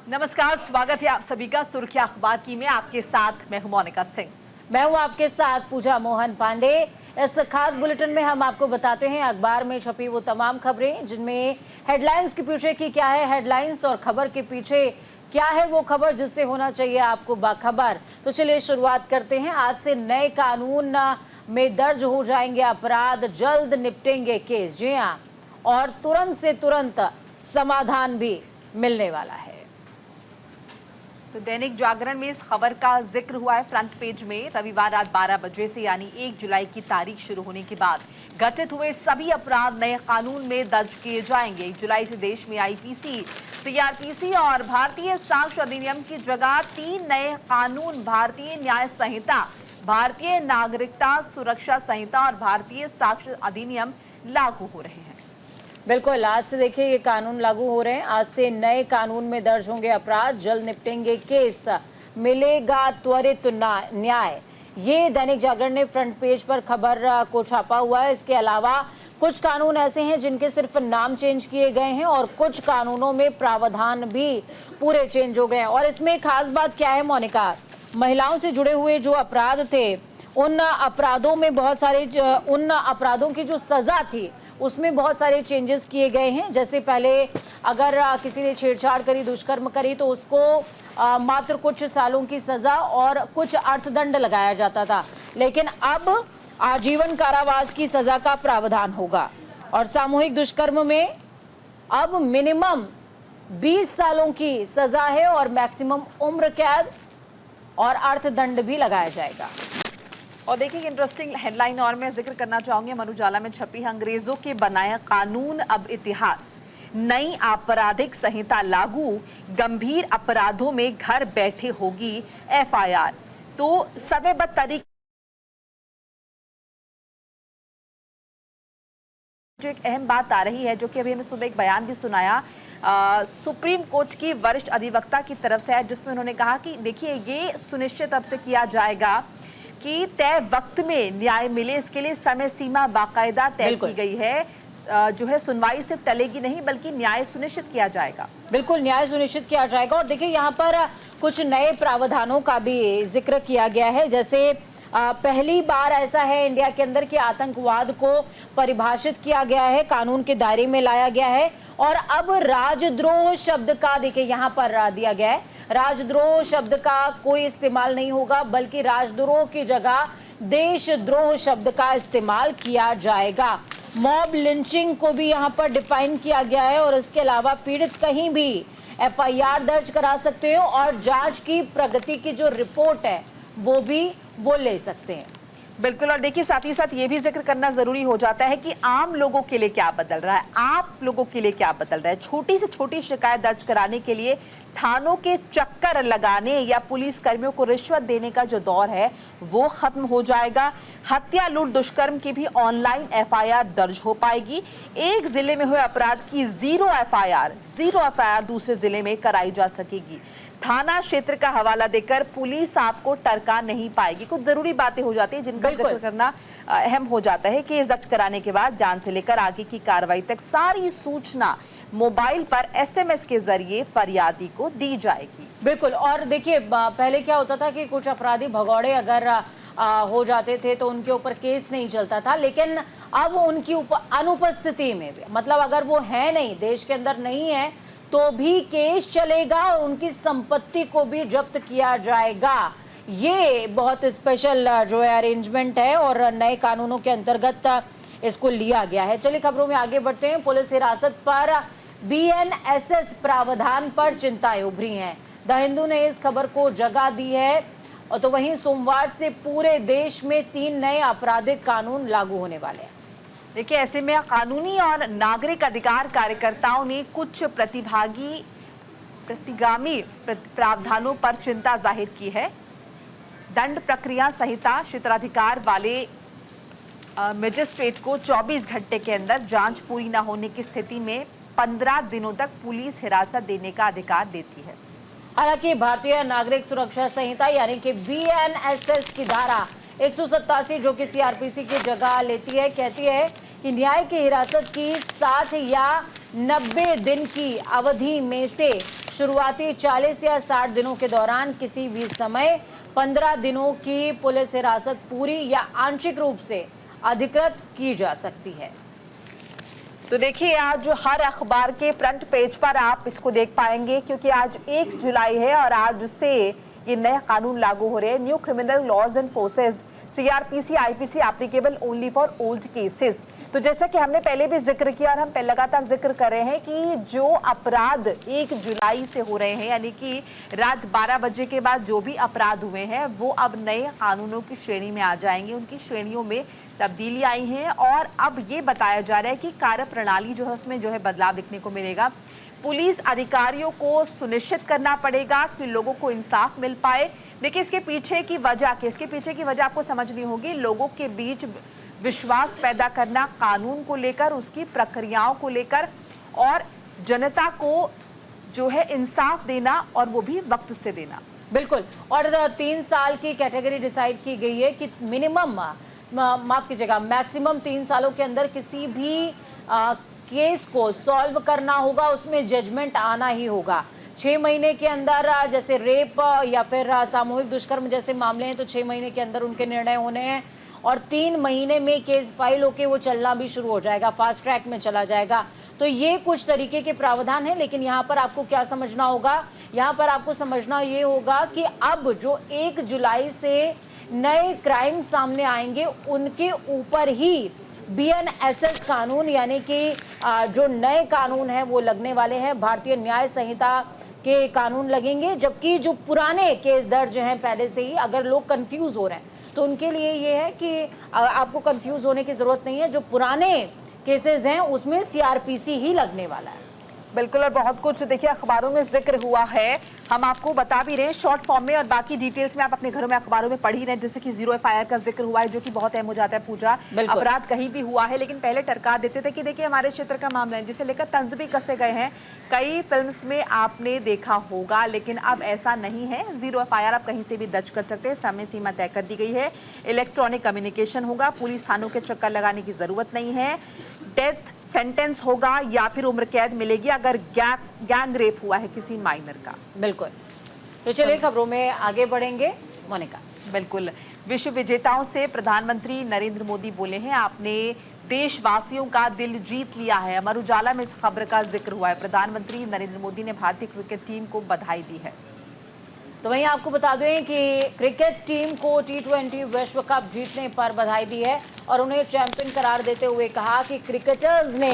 नमस्कार, स्वागत है आप सभी का सुर्खियां अखबार की में। आपके साथ मैं हूं मोनिका सिंह। मैं हूं आपके साथ पूजा मोहन पांडे। इस खास बुलेटिन में हम आपको बताते हैं अखबार में छपी वो तमाम खबरें जिनमें हेडलाइंस के पीछे की क्या है हेडलाइंस और खबर के पीछे क्या है वो खबर जिससे होना चाहिए आपको बाखबर। तो चलिए शुरुआत करते हैं। आज से नए कानून में दर्ज हो जाएंगे अपराध, जल्द निपटेंगे केस। जी हाँ, और तुरंत से तुरंत समाधान भी मिलने वाला है। तो दैनिक जागरण में इस खबर का जिक्र हुआ है फ्रंट पेज में। रविवार रात 12 बजे से यानी 1 जुलाई की तारीख शुरू होने के बाद घटित हुए सभी अपराध नए कानून में दर्ज किए जाएंगे। 1 जुलाई से देश में आईपीसी, सीआरपीसी और भारतीय साक्ष्य अधिनियम की जगह 3 नए कानून भारतीय न्याय संहिता, भारतीय नागरिकता सुरक्षा संहिता और भारतीय साक्ष्य अधिनियम लागू हो रहे हैं। बिल्कुल, आज से देखिए ये कानून लागू हो रहे हैं। आज से नए कानून में दर्ज होंगे अपराध, जल्द निपटेंगे केस, मिलेगा त्वरित न्याय। ये दैनिक जागरण ने फ्रंट पेज पर खबर को छापा हुआ है। इसके अलावा कुछ कानून ऐसे हैं जिनके सिर्फ नाम चेंज किए गए हैं और कुछ कानूनों में प्रावधान भी पूरे चेंज हो गए हैं। और इसमें खास बात क्या है मोनिका, महिलाओं से जुड़े हुए जो अपराध थे उन अपराधों में बहुत सारे उन अपराधों की जो सजा थी उसमें बहुत सारे चेंजेस किए गए हैं। जैसे पहले अगर किसी ने छेड़छाड़ करी, दुष्कर्म करी तो उसको मात्र कुछ सालों की सजा और कुछ अर्थदंड लगाया जाता था, लेकिन अब आजीवन कारावास की सजा का प्रावधान होगा। और सामूहिक दुष्कर्म में अब मिनिमम 20 सालों की सजा है और मैक्सिमम उम्र कैद और अर्थदंड भी लगाया जाएगा। और देखिए इंटरेस्टिंग हेडलाइन और मैं जिक्र करना चाहूंगी, अमर उजाला में छपी है, अंग्रेजों के बनाया कानून अब इतिहास, नई आपराधिक संहिता लागू, गंभीर अपराधों में घर बैठे होगी एफआईआर। तो समयबद्ध तरीके जो एक अहम बात आ रही है, जो कि अभी हमें सुबह एक बयान भी सुनाया सुप्रीम कोर्ट की वरिष्ठ अधिवक्ता की तरफ से है, जिसमें उन्होंने कहा कि देखिए ये सुनिश्चित अब से किया जाएगा कि तय वक्त में न्याय मिले। इसके लिए समय सीमा बाकायदा तय की गई है। जो है सुनवाई सिर्फ टलेगी नहीं बल्कि न्याय सुनिश्चित किया जाएगा। बिल्कुल, न्याय सुनिश्चित किया जाएगा। और देखिए यहाँ पर कुछ नए प्रावधानों का भी जिक्र किया गया है। जैसे पहली बार ऐसा है इंडिया के अंदर कि आतंकवाद को परिभाषित किया गया है, कानून के दायरे में लाया गया है। और अब राजद्रोह शब्द का देखिए यहाँ पर दिया गया है, राजद्रोह शब्द का कोई इस्तेमाल नहीं होगा बल्कि राजद्रोह की जगह देशद्रोह शब्द का इस्तेमाल किया जाएगा। मॉब लिंचिंग को भी यहाँ पर डिफाइन किया गया है और इसके अलावा पीड़ित कहीं भी एफआईआर दर्ज करा सकते हो और जांच की प्रगति की जो रिपोर्ट है वो ले सकते हैं। बिल्कुल, और देखिए साथ ही साथ ये भी जिक्र करना जरूरी हो जाता है कि आम लोगों के लिए क्या बदल रहा है, आप लोगों के लिए क्या बदल रहा है। छोटी से छोटी शिकायत दर्ज कराने के लिए थानों के चक्कर लगाने या पुलिस कर्मियों को रिश्वत देने का जो दौर है वो खत्म हो जाएगा। हत्या, लूट, दुष्कर्म की भी ऑनलाइन एफआईआर दर्ज हो पाएगी। एक जिले में हुए अपराध की जीरो एफआईआर दूसरे जिले में कराई जा सकेगी। थाना क्षेत्र का हवाला देकर पुलिस आपको टरका नहीं पाएगी। कुछ जरूरी बातें हो जाती है जिनका जिक्र करना अहम हो जाता है। केस दर्ज कराने के बाद जांच से लेकर आगे की कार्रवाई तक सारी सूचना मोबाइल पर एसएमएस के जरिए फरियादी को दी जाएगी। बिल्कुल, और देखिए पहले क्या होता था कि कुछ अपराधी भगौड़े अगर हो जाते थे तो उनके ऊपर केस नहीं चलता था, लेकिन अब उनकी अनुपस्थिति में भी, मतलब अगर वो है नहीं, देश के अंदर नहीं है तो भी केस चलेगा और उनकी संपत्ति को भी जब्त किया जाएगा। ये बहुत स्पेशल जो है अरेंजमेंट है और नए कानूनों के अंतर्गत इसको लिया गया है। चलिए खबरों में आगे बढ़ते हैं। पुलिस हिरासत पर बीएनएसएस प्रावधान पर चिंताएं उभरी हैं। द हिंदू ने इस खबर को जगह दी है। और तो वहीं सोमवार से पूरे देश में 3 नए आपराधिक कानून लागू होने वाले हैं। देखिए ऐसे में कानूनी और नागरिक अधिकार कार्यकर्ताओं ने कुछ प्रतिगामी प्रावधानों पर चिंता जाहिर की है। दंड प्रक्रिया संहिता क्षेत्राधिकार वाले मजिस्ट्रेट को 24 घंटे के अंदर जांच पूरी न होने की स्थिति में 15 दिनों तक पुलिस हिरासत देने का अधिकार देती है। हालांकि भारतीय नागरिक सुरक्षा संहिता यानी कि बीएनएसएस की धारा 187 जो कि सीआरपीसी की जगह लेती है, कहती है कि न्याय की हिरासत की 60 या 90 दिन की अवधि में से शुरुआती 40 या 60 दिनों के दौरान किसी भी समय 15 दिनों की पुलिस हिरासत पूरी या आंशिक रूप से अधिकृत की जा सकती है। तो देखिए आज हर अखबार के फ्रंट पेज पर आप इसको देख पाएंगे, क्योंकि आज 1 जुलाई है और आज से ये नए कानून लागू हो रहे हैं। New criminal laws and forces CRPC IPC applicable only for old cases. तो जैसा कि हमने पहले भी जिक्र किया और हम लगातार जिक्र कर रहे हैं कि जो अपराध 1 जुलाई से हो रहे हैं, यानी कि रात 12 बजे के बाद जो भी अपराध हुए हैं वो अब नए कानूनों की श्रेणी में आ जाएंगे। उनकी श्रेणियों में तब्दीली आई है और अब ये बताया जा रहा है कि कार्य प्रणाली जो है उसमें जो है बदलाव देखने को मिलेगा। पुलिस अधिकारियों को सुनिश्चित करना पड़ेगा कि लोगों को इंसाफ मिल पाए। देखिए इसके पीछे की वजह आपको समझनी होगी। लोगों के बीच विश्वास पैदा करना कानून को लेकर, उसकी प्रक्रियाओं को लेकर, और जनता को जो है इंसाफ देना और वो भी वक्त से देना। बिल्कुल। और 3 साल की कैटेगरी डिसाइड की गई है कि मिनिमम माफ कीजिएगा मैक्सिमम 3 सालों के अंदर किसी भी केस को सॉल्व करना होगा, उसमें जजमेंट आना ही होगा। 6 महीने के अंदर जैसे रेप या फिर सामूहिक दुष्कर्म जैसे मामले हैं तो 6 महीने के अंदर उनके निर्णय होने हैं और 3 महीने में केस फाइल होके वो चलना भी शुरू हो जाएगा, फास्ट ट्रैक में चला जाएगा। तो ये कुछ तरीके के प्रावधान है। लेकिन यहाँ पर आपको क्या समझना होगा, यहाँ पर आपको समझना ये होगा कि अब जो 1 जुलाई से नए क्राइम सामने आएंगे उनके ऊपर ही BNSS कानून यानी कि जो नए कानून हैं वो लगने वाले हैं। भारतीय न्याय संहिता के कानून लगेंगे, जबकि जो पुराने केस दर्ज हैं पहले से ही, अगर लोग कंफ्यूज हो रहे हैं तो उनके लिए ये है कि आपको कंफ्यूज होने की जरूरत नहीं है। जो पुराने केसेस हैं उसमें CRPC ही लगने वाला है। बिल्कुल। और बहुत कुछ देखिए अखबारों में जिक्र हुआ है, हम आपको बता भी रहे हैं शॉर्ट फॉर्म में, और बाकी डिटेल्स में आप अपने घरों में अखबारों में पढ़ ही रहे हैं। जैसे कि 0 FIR का जिक्र हुआ है जो कि बहुत अहम हो जाता है। पूजा अपराध कहीं भी हुआ है, लेकिन पहले टरका देते थे कि देखिए हमारे क्षेत्र का मामला है, जिसे लेकर तंज भी कसे गए हैं। कई फिल्म्स में आपने देखा होगा, लेकिन अब ऐसा नहीं है। 0 FIR आप कहीं से भी दर्ज कर सकते हैं। समय सीमा तय कर दी गई है। इलेक्ट्रॉनिक कम्युनिकेशन होगा, पुलिस थानों के चक्कर लगाने की जरूरत नहीं है। डेथ सेंटेंस होगा या फिर उम्र कैद मिलेगी अगर गैंग रेप हुआ है किसी माइनर का। बिल्कुल। तो चलिए खबरों में आगे बढ़ेंगे। मोनिका। बिल्कुल। विश्व विजेताओं से प्रधानमंत्री नरेंद्र मोदी बोले हैं, आपने देशवासियों का दिल जीत लिया है। अमर उजाला में इस खबर का जिक्र हुआ है। प्रधानमंत्री नरेंद्र मोदी ने भारतीय क्रिकेट टीम को बधाई दी है। तो वहीं आपको बता दें कि क्रिकेट टीम को T20 विश्व कप जीतने पर बधाई दी है और उन्हें चैंपियन करार देते हुए कहा कि क्रिकेटर्स ने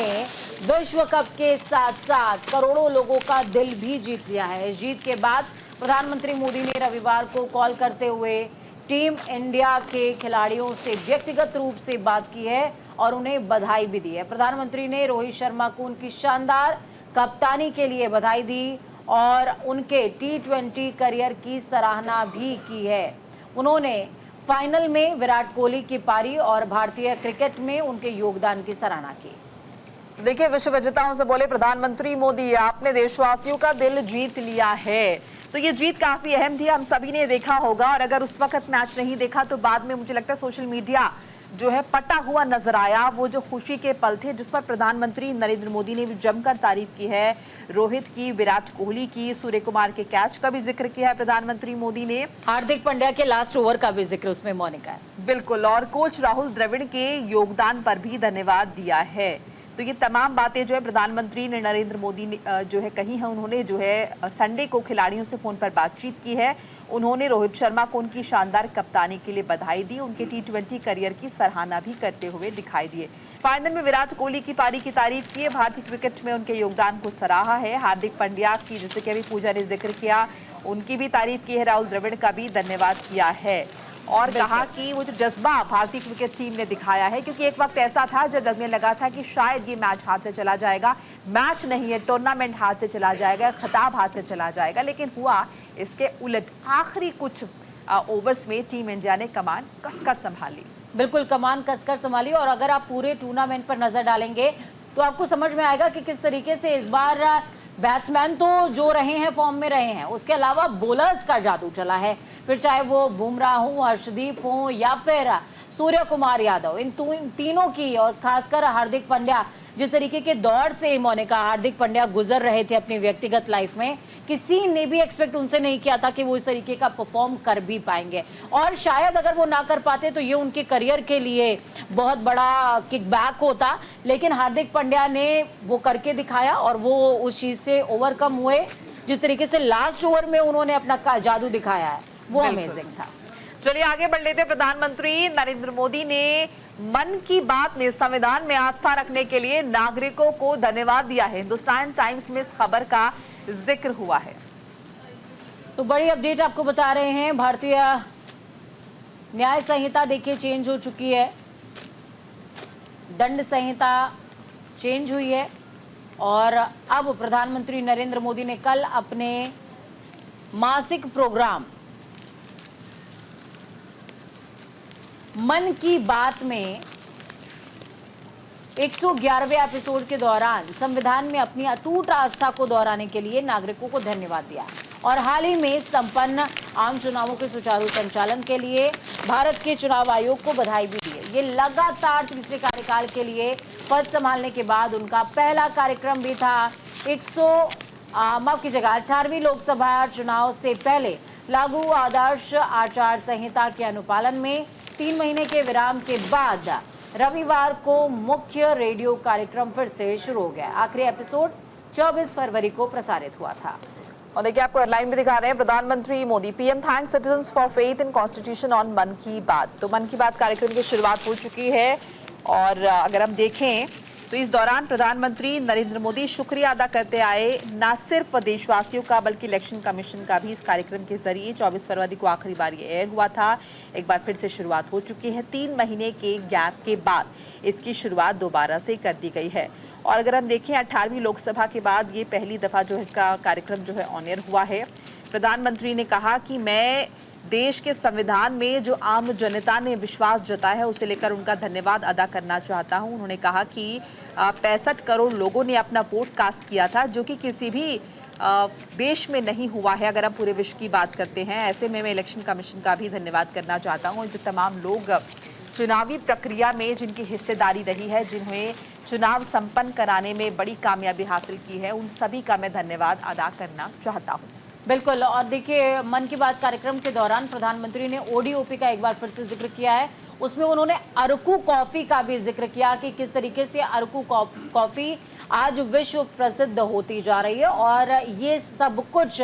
विश्व कप के साथ साथ करोड़ों लोगों का दिल भी जीत लिया है। इस जीत के बाद प्रधानमंत्री मोदी ने रविवार को कॉल करते हुए टीम इंडिया के खिलाड़ियों से व्यक्तिगत रूप से बात की है और उन्हें बधाई भी दी है। प्रधानमंत्री ने रोहित शर्मा को उनकी शानदार कप्तानी के लिए बधाई दी और उनके T20 करियर की सराहना भी की है। उन्होंने फाइनल में विराट कोहली की पारी और भारतीय क्रिकेट में उनके योगदान की सराहना की। देखिए विश्व विजेताओं से बोले प्रधानमंत्री मोदी, आपने देशवासियों का दिल जीत लिया है। तो ये जीत काफी अहम थी, हम सभी ने देखा होगा। और अगर उस वक्त मैच नहीं देखा तो बाद में मुझे लगता है सोशल मीडिया जो है पटा हुआ नजर आया। वो जो खुशी के पल थे जिस पर प्रधानमंत्री नरेंद्र मोदी ने भी जमकर तारीफ की है। रोहित की, विराट कोहली की, सूर्य कुमार के कैच का भी जिक्र किया है प्रधानमंत्री मोदी ने। हार्दिक पांड्या के लास्ट ओवर का भी जिक्र उसमें मोनिका है। बिल्कुल। और कोच राहुल द्रविड़ के योगदान पर भी धन्यवाद दिया है। तो ये तमाम बातें जो है प्रधानमंत्री ने नरेंद्र मोदी ने जो है कही है। उन्होंने जो है संडे को खिलाड़ियों से फोन पर बातचीत की है। उन्होंने रोहित शर्मा को उनकी शानदार कप्तानी के लिए बधाई दी, उनके T20 करियर की सराहना भी करते हुए दिखाई दिए। फाइनल में विराट कोहली की पारी की तारीफ की है, भारतीय क्रिकेट में उनके योगदान को सराहा है। हार्दिक पांड्या की, जैसे कि अभी पूजा ने जिक्र किया, उनकी भी तारीफ की है। राहुल द्रविड़ का भी धन्यवाद किया है और कहा कि वो जो जज्बा भारतीय क्रिकेट टीम ने दिखाया है, क्योंकि एक वक्त ऐसा था जब लगने लगा था कि शायद ये मैच हाथ से चला जाएगा। मैच नहीं है, टूर्नामेंट हाथ से चला जाएगा, खिताब हाथ से चला जाएगा, लेकिन हुआ इसके उलट। आखिरी कुछ ओवर्स में टीम इंडिया ने कमान कसकर संभाली। बिल्कुल, कमान कसकर संभाली। और अगर आप पूरे टूर्नामेंट पर नजर डालेंगे तो आपको समझ में आएगा कि किस तरीके से इस बार बैट्समैन तो जो रहे हैं फॉर्म में रहे हैं, उसके अलावा बॉलर्स का जादू चला है। फिर चाहे वो बुमराह हो, हर्षदीप हो या फिर सूर्य कुमार यादव, इन तीनों की, और खासकर हार्दिक पांड्या जिस तरीके के दौर से मोनिका हार्दिक पांड्या गुजर रहे थे अपनी व्यक्तिगत लाइफ में, किसी ने भी एक्सपेक्ट उनसे नहीं किया था कि वो इस तरीके का परफॉर्म कर भी पाएंगे। और शायद अगर वो ना कर पाते तो ये उनके करियर के लिए बहुत बड़ा किकबैक होता, लेकिन हार्दिक पांड्या ने वो करके दिखाया और वो उस चीज से ओवरकम हुए। जिस तरीके से लास्ट ओवर में उन्होंने अपना जादू दिखाया है वो अमेजिंग था। चलिए आगे बढ़ लेते हैं। प्रधानमंत्री नरेंद्र मोदी ने मन की बात में संविधान में आस्था रखने के लिए नागरिकों को धन्यवाद दिया है। हिंदुस्तान टाइम्स में इस खबर का जिक्र हुआ है। तो बड़ी अपडेट आपको बता रहे हैं, भारतीय न्याय संहिता देखिए चेंज हो चुकी है, दंड संहिता चेंज हुई है और अब प्रधानमंत्री नरेंद्र मोदी ने कल अपने मासिक प्रोग्राम मन की बात में 111वें एपिसोड के दौरान संविधान में अपनी अटूट आस्था को दोहराने के लिए नागरिकों को धन्यवाद दिया और हाल ही में संपन्न आम चुनावों के सुचारू संचालन के लिए भारत के चुनाव आयोग को बधाई भी दी है। ये लगातार तीसरे कार्यकाल के लिए पद संभालने के बाद उनका पहला कार्यक्रम भी था। 18वीं लोकसभा चुनाव से पहले लागू आदर्श आचार संहिता के अनुपालन में 3 महीने के विराम के बाद रविवार को मुख्य रेडियो कार्यक्रम फिर से शुरू हो गया। आखिरी एपिसोड 24 फरवरी को प्रसारित हुआ था। और देखिए आपको हेडलाइन में दिखा रहे हैं, प्रधानमंत्री Modi PM thanks citizens for faith in constitution on मन की बात। तो मन की बात कार्यक्रम की शुरुआत हो चुकी है और अगर हम देखें तो इस दौरान प्रधानमंत्री नरेंद्र मोदी शुक्रिया अदा करते आए न सिर्फ देशवासियों का बल्कि इलेक्शन कमीशन का भी। इस कार्यक्रम के जरिए 24 फरवरी को आखिरी बार ये एयर हुआ था, एक बार फिर से शुरुआत हो चुकी है। 3 महीने के गैप के बाद इसकी शुरुआत दोबारा से कर दी गई है। और अगर हम देखें 18वीं लोकसभा के बाद ये पहली दफ़ा जो है इसका कार्यक्रम जो है ऑन एयर हुआ है। प्रधानमंत्री ने कहा कि मैं देश के संविधान में जो आम जनता ने विश्वास जताया है उसे लेकर उनका धन्यवाद अदा करना चाहता हूं। उन्होंने कहा कि 65 करोड़ लोगों ने अपना वोट कास्ट किया था, जो कि किसी भी देश में नहीं हुआ है अगर हम पूरे विश्व की बात करते हैं। ऐसे में मैं इलेक्शन कमीशन का भी धन्यवाद करना चाहता हूँ। जो तमाम लोग चुनावी प्रक्रिया में जिनकी हिस्सेदारी रही है, जिन्हें चुनाव संपन्न कराने में बड़ी कामयाबी हासिल की है, उन सभी का मैं धन्यवाद अदा करना चाहता हूँ। बिल्कुल। और देखिए मन की बात कार्यक्रम के दौरान प्रधानमंत्री ने ओडीओपी का एक बार फिर से जिक्र किया है। उसमें उन्होंने अरकू कॉफी का भी जिक्र किया कि किस तरीके से अरकू कॉफी आज विश्व प्रसिद्ध होती जा रही है और ये सब कुछ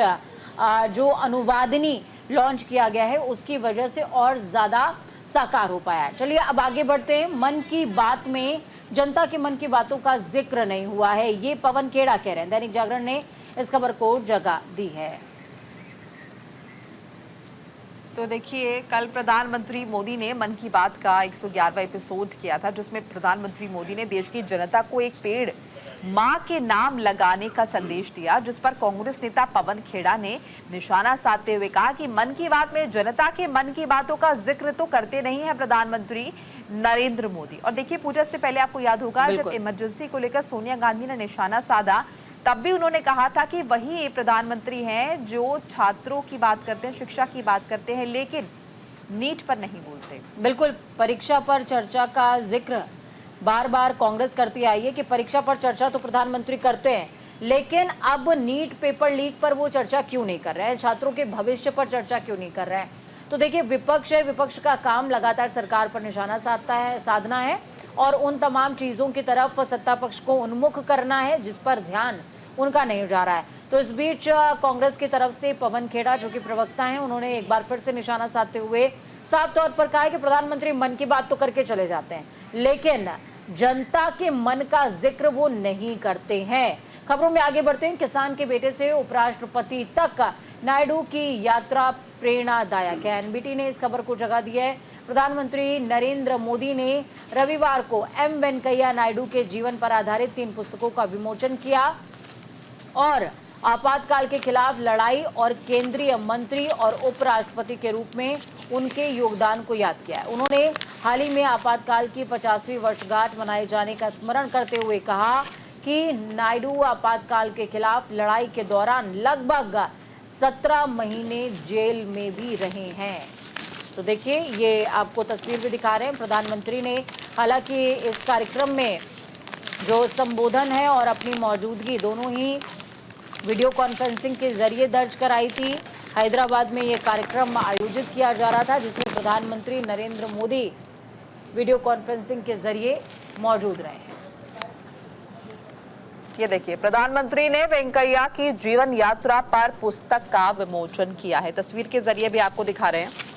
जो अनुवादिनी लॉन्च किया गया है उसकी वजह से और ज्यादा साकार हो पाया है। चलिए अब आगे बढ़ते हैं। मन की बात में जनता के मन की बातों का जिक्र नहीं हुआ है, ये पवन खेड़ा कह रहे हैं। दैनिक जागरण ने इस खबर को जगह दी है। तो देखिए कल प्रधानमंत्री मोदी ने मन की बात का 111वां एपिसोड किया था, जिसमें प्रधानमंत्री मोदी ने देश की जनता को एक पेड़ मां के नाम लगाने का संदेश दिया, जिस पर कांग्रेस नेता पवन खेड़ा ने निशाना साधते हुए कहा कि मन की बात में जनता के मन की बातों का जिक्र तो करते नहीं है प्रधानमंत्री नरेंद्र मोदी। और देखिए पूजा से पहले आपको याद होगा जब इमरजेंसी को लेकर सोनिया गांधी ने निशाना साधा, तब भी उन्होंने कहा था कि वही प्रधानमंत्री हैं जो छात्रों की बात करते हैं, शिक्षा की बात करते हैं, लेकिन नीट पर नहीं बोलते। बिल्कुल, परीक्षा पर चर्चा का जिक्र बार बार कांग्रेस करती आई है कि परीक्षा पर चर्चा तो प्रधानमंत्री करते हैं, लेकिन अब नीट पेपर लीक पर वो चर्चा क्यों नहीं कर रहे हैं, छात्रों के भविष्य पर चर्चा क्यों नहीं कर रहे हैं। तो देखिए विपक्ष है, विपक्ष का काम लगातार सरकार पर निशाना साधना है और उन तमाम चीजों की तरफ सत्ता पक्ष को उन्मुख करना है जिस पर ध्यान उनका नहीं जा रहा है। तो इस बीच कांग्रेस की तरफ से पवन खेड़ा जो कि प्रवक्ता हैं, उन्होंने एक बार फिर से निशाना साधते हुए साफ तौर पर कहा है कि प्रधानमंत्री मन की बात तो करके चले जाते हैं, लेकिन जनता के मन का जिक्र वो नहीं करते हैं। खबरों में आगे बढ़ते हैं। किसान के बेटे से उपराष्ट्रपति तक नायडू की यात्रा प्रेरणादायक है। एनबीटी ने इस खबर को जगह दी है। प्रधानमंत्री नरेंद्र मोदी ने रविवार को एम वेंकैया नायडू के जीवन पर आधारित 3 पुस्तकों का विमोचन किया और आपातकाल के खिलाफ लड़ाई और केंद्रीय मंत्री और उपराष्ट्रपति के रूप में उनके योगदान को याद किया है। उन्होंने हाल ही में आपातकाल की 50वीं वर्षगांठ मनाए जाने का स्मरण करते हुए कहा कि नायडू आपातकाल के खिलाफ लड़ाई के दौरान लगभग 17 महीने जेल में भी रहे हैं। तो देखिए ये आपको तस्वीर भी दिखा रहे हैं। प्रधानमंत्री ने हालांकि इस कार्यक्रम में जो संबोधन है और अपनी मौजूदगी दोनों ही वीडियो कॉन्फ्रेंसिंग के जरिए दर्ज कराई थी। हैदराबाद में ये कार्यक्रम आयोजित किया जा रहा था, जिसमें प्रधानमंत्री नरेंद्र मोदी वीडियो कॉन्फ्रेंसिंग के जरिए मौजूद रहे हैं। ये देखिए, प्रधानमंत्री ने वेंकैया की जीवन यात्रा पर पुस्तक का विमोचन किया है। तस्वीर के जरिए भी आपको दिखा रहे हैं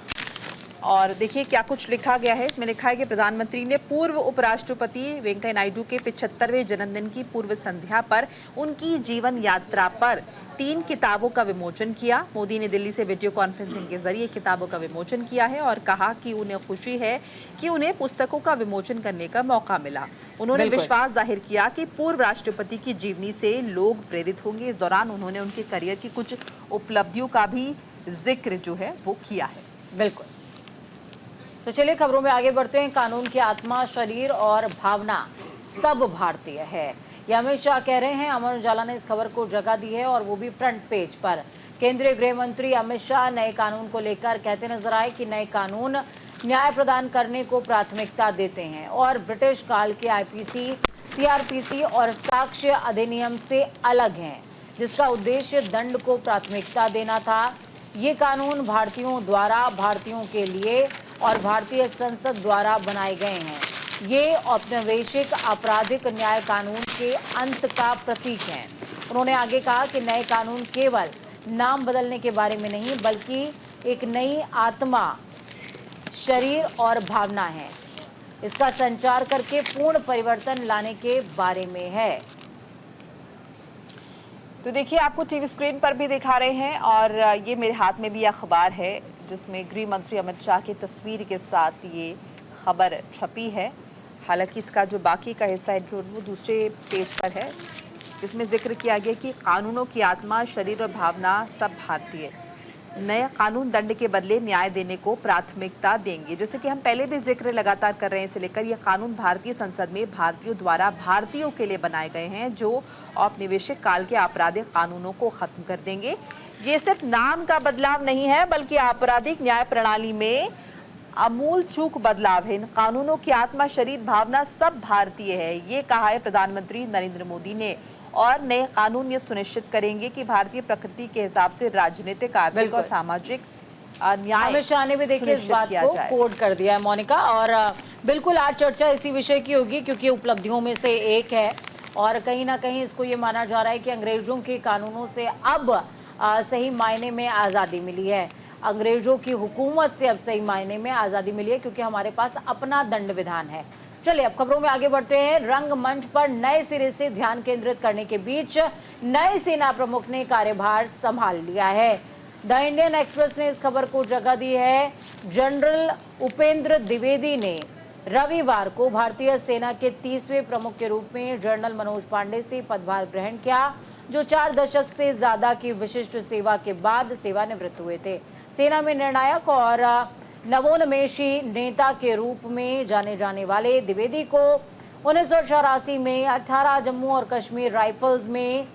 और देखिए क्या कुछ लिखा गया है। इसमें लिखा है कि प्रधानमंत्री ने पूर्व उपराष्ट्रपति वेंकैया नायडू के 75वें जन्मदिन की पूर्व संध्या पर उनकी जीवन यात्रा पर 3 किताबों का विमोचन किया। मोदी ने दिल्ली से वीडियो कॉन्फ्रेंसिंग के जरिए किताबों का विमोचन किया है और कहा कि उन्हें खुशी है कि उन्हें पुस्तकों का विमोचन करने का मौका मिला। उन्होंने विश्वास जाहिर किया कि पूर्व राष्ट्रपति की जीवनी से लोग प्रेरित होंगे। इस दौरान उन्होंने उनके करियर की कुछ उपलब्धियों का भी जिक्र जो है वो किया है। बिल्कुल, तो चलिए खबरों में आगे बढ़ते हैं। कानून की आत्मा, शरीर और भावना सब भारतीय है, ये अमित शाह कह रहे हैं। अमर उजाला ने इस खबर को जगह दी है और वो भी फ्रंट पेज पर। केंद्रीय गृह मंत्री अमित शाह नए कानून को लेकर कहते नजर आए कि नए कानून न्याय प्रदान करने को प्राथमिकता देते हैं और ब्रिटिश काल के आईपीसी, सीआरपीसी और साक्ष्य अधिनियम से अलग हैं, जिसका उद्देश्य दंड को प्राथमिकता देना था। ये कानून भारतीयों द्वारा भारतीयों के लिए और भारतीय संसद द्वारा बनाए गए हैं। ये औपनिवेशिक आपराधिक न्याय कानून के अंत का प्रतीक हैं। उन्होंने आगे कहा कि नए कानून केवल नाम बदलने के बारे में नहीं, बल्कि एक नई आत्मा, शरीर और भावना है। इसका संचार करके पूर्ण परिवर्तन लाने के बारे में है। तो देखिए, आपको टीवी स्क्रीन पर भी दिखा रहे हैं और ये मेरे हाथ में भी अखबार है, जिसमें गृह मंत्री अमित शाह की तस्वीर के साथ ये खबर छपी है। हालांकि इसका जो बाकी का हिस्सा है वो दूसरे पेज पर है, जिसमें जिक्र किया गया कि कानूनों की आत्मा, शरीर और भावना सब भारतीय। नए कानून दंड के बदले न्याय देने को प्राथमिकता देंगे। जैसे कि हम पहले भी जिक्र लगातार कर रहे हैं इसे लेकर, ये कानून भारतीय संसद में भारतीयों द्वारा भारतीयों के लिए बनाए गए हैं, जो औपनिवेशिक काल के आपराधिक कानूनों को खत्म कर देंगे। ये सिर्फ नाम का बदलाव नहीं है, बल्कि आपराधिक न्याय प्रणाली में आमूल चूक बदलाव है। इन कानूनों की आत्मा, शरीर, भावना सब भारतीय है, ये कहा है प्रधानमंत्री नरेंद्र मोदी ने। और नए कानून ये सुनिश्चित करेंगे कि भारतीय प्रकृति के हिसाब से राजनीतिक, आर्थिक और सामाजिक न्याय अमित शाह ने भी देखिए इस बात को कोड कर दिया है मोनिका। और बिल्कुल आज चर्चा इसी विषय की होगी, क्योंकि उपलब्धियों में से एक है और कहीं ना कहीं इसको ये माना जा रहा है कि अंग्रेजों के कानूनों से अब सही मायने में आज़ादी मिली है। अंग्रेजों की हुकूमत से अब सही मायने में आज़ादी मिली है, क्योंकि हमारे पास अपना दंड विधान है। चलिए अब खबरों में आगे बढ़ते हैं। रंगमंच पर नए सिरे से ध्यान केंद्रित करने के बीच नए सेना प्रमुख ने कार्यभार संभाल लिया है। द इंडियन एक्सप्रेस ने इस खबर को जगह दी है। जनरल उपेंद्र द्विवेदी ने रविवार को भारतीय सेना के 30वें प्रमुख के रूप में जनरल मनोज पांडे से पदभार ग्रहण किया, जो 4 दशक से ज्यादा की विशिष्ट सेवा के बाद सेवानिवृत्त हुए थे। सेना में निर्णायक और नवोन्मेषी नेता के रूप में जाने जाने वाले द्विवेदी को 1984 में 18 जम्मू और कश्मीर राइफल्स में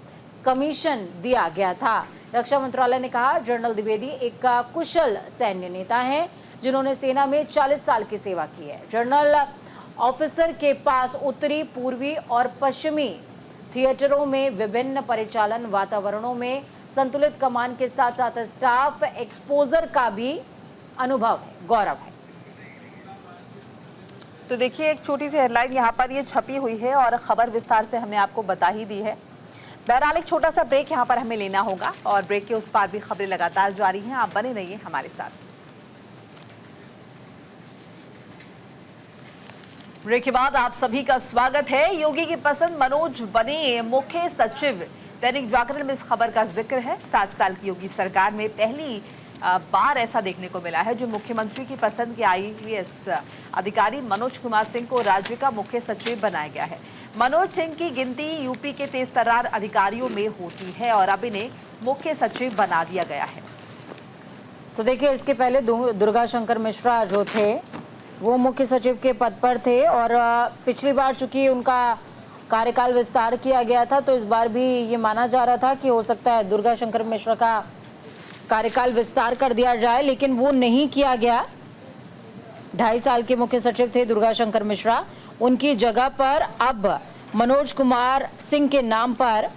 कमीशन दिया गया था। रक्षा मंत्रालय ने कहा, जनरल द्विवेदी एक कुशल सैन्य नेता हैं, जिन्होंने सेना में 40 साल की सेवा की है। जनरल ऑफिसर के पास उत्तरी, पूर्वी और पश्चिमी थिएटरों में विभिन्न परिचालन वातावरणों में संतुलित कमान के साथ साथ स्टाफ एक्सपोजर का भी अनुभव है। गौरव है। तो देखिए, एक छोटी सी हेडलाइन यहाँ पर ये छपी हुई है और खबर विस्तार से हमने आपको बता ही दी है। बहरहाल एक छोटा सा ब्रेक यहाँ पर हमें लेना होगा और ब्रेक के उस पार भी खबरें लगातार जारी हैं। आप बने रहिए हमारे साथ। ब्रेक के बाद आप सभी का स्वागत है। योगी की पसंद मनोज बने मुख्य सचिव। दैनिक जागरण में इस खबर का जिक्र है। 7 साल की योगी सरकार में पहली बार ऐसा देखने को मिला है, जो मुख्यमंत्री की पसंद के आईएएस अधिकारी मनोज कुमार सिंह को राज्य का मुख्य सचिव बनाया गया है। मनोज सिंह की गिनती यूपी के तेज तर्रार अधिकारियों में होती है और अब इन्हें मुख्य सचिव बना दिया गया है। तो देखिए, इसके पहले दुर्गा शंकर मिश्रा जो थे वो मुख्य सचिव के पद पर थे और पिछली बार चूंकि उनका कार्यकाल विस्तार किया गया था, तो इस बार भी ये माना जा रहा था कि हो सकता है दुर्गा शंकर मिश्रा का कार्यकाल विस्तार कर दिया जाए, लेकिन वो नहीं किया गया। 2.5 साल के मुख्य सचिव थे दुर्गा शंकर मिश्रा। उनकी जगह पर अब मनोज कुमार सिंह के नाम पर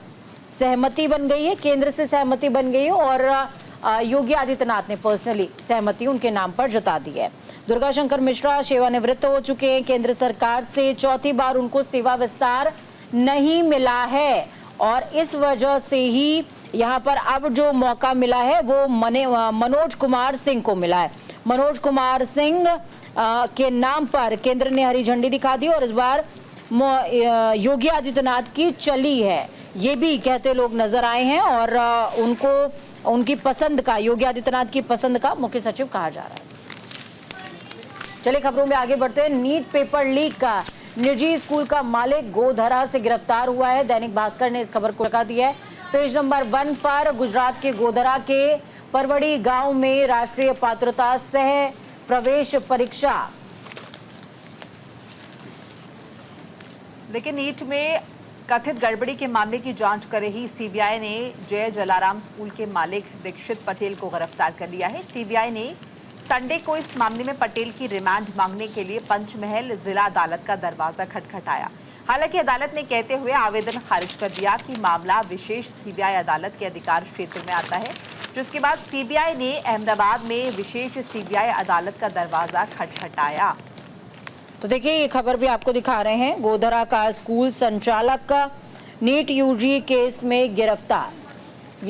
सहमति बन गई है, केंद्र से सहमति बन गई है और योगी आदित्यनाथ ने पर्सनली सहमति उनके नाम पर जता दी है। दुर्गा शंकर मिश्रा सेवानिवृत्त हो चुके हैं। केंद्र सरकार से चौथी बार उनको सेवा विस्तार नहीं मिला है और इस वजह से ही यहाँ पर अब जो मौका मिला है वो मनोज कुमार सिंह को मिला है। मनोज कुमार सिंह के नाम पर केंद्र ने हरी झंडी दिखा दी और इस बार योगी आदित्यनाथ की चली है, ये भी कहते लोग नजर आए हैं और उनको उनकी पसंद का, योगी आदित्यनाथ की पसंद का मुख्य सचिव कहा जा रहा है। चलिए खबरों में आगे बढ़ते हैं। नीट पेपर लीक का निजी स्कूल का मालिक गोधरा से गिरफ्तार हुआ है। दैनिक भास्कर ने इस खबर को लगा दिया है पेज नंबर 1 पर। गुजरात के गोधरा के परवड़ी गांव में राष्ट्रीय पात्रता सह प्रवेश परीक्षा। लेकिन नीट में कथित गड़बड़ी के मामले की जांच कर रही सीबीआई ने जय जलाराम स्कूल के मालिक दीक्षित पटेल को गिरफ्तार कर लिया है। सीबीआई ने संडे को इस मामले में पटेल की रिमांड मांगने के लिए पंचमहल जिला अदालत का दरवाजा खटखटाया। हालांकि अदालत ने कहते हुए आवेदन खारिज कर दिया कि मामला विशेष सीबीआई अदालत के अधिकार क्षेत्र में आता है, जिसके बाद सीबीआई ने अहमदाबाद में विशेष सीबीआई अदालत का दरवाजा खटखटाया। तो देखिए ये खबर भी आपको दिखा रहे हैं। गोधरा का स्कूल संचालक का नीट यूजी केस में गिरफ्तार।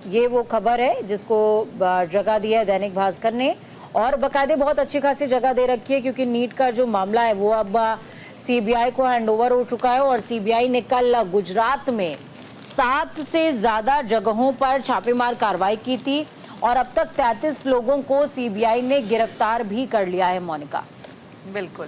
ये वो खबर है जिसको जगह दिया है दैनिक भास्कर ने और बाकायदे बहुत अच्छी खासी जगह दे रखी है, क्योंकि नीट का जो मामला है वो अब सीबीआई को हैंडओवर हो चुका है और सीबीआई ने कल गुजरात में 7 से ज्यादा जगहों पर छापेमार कार्रवाई की थी और अब तक 33 लोगों को सीबीआई ने गिरफ्तार भी कर लिया है। मोनिका, बिल्कुल,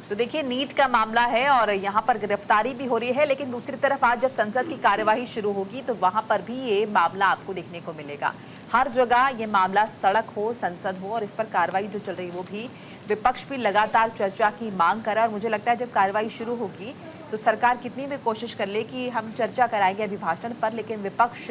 तो देखिए नीट का मामला है और यहाँ पर गिरफ्तारी भी हो रही है, लेकिन दूसरी तरफ आज जब संसद की कार्यवाही शुरू होगी तो वहाँ पर भी ये मामला आपको देखने को मिलेगा। हर जगह ये मामला, सड़क हो, संसद हो, और इस पर कार्रवाई जो चल रही है वो भी विपक्ष भी लगातार चर्चा की मांग कर रहा है। और मुझे लगता है जब कार्रवाई शुरू होगी तो सरकार कितनी भी कोशिश कर ले कि हम चर्चा कराएंगे अभिभाषण पर, लेकिन विपक्ष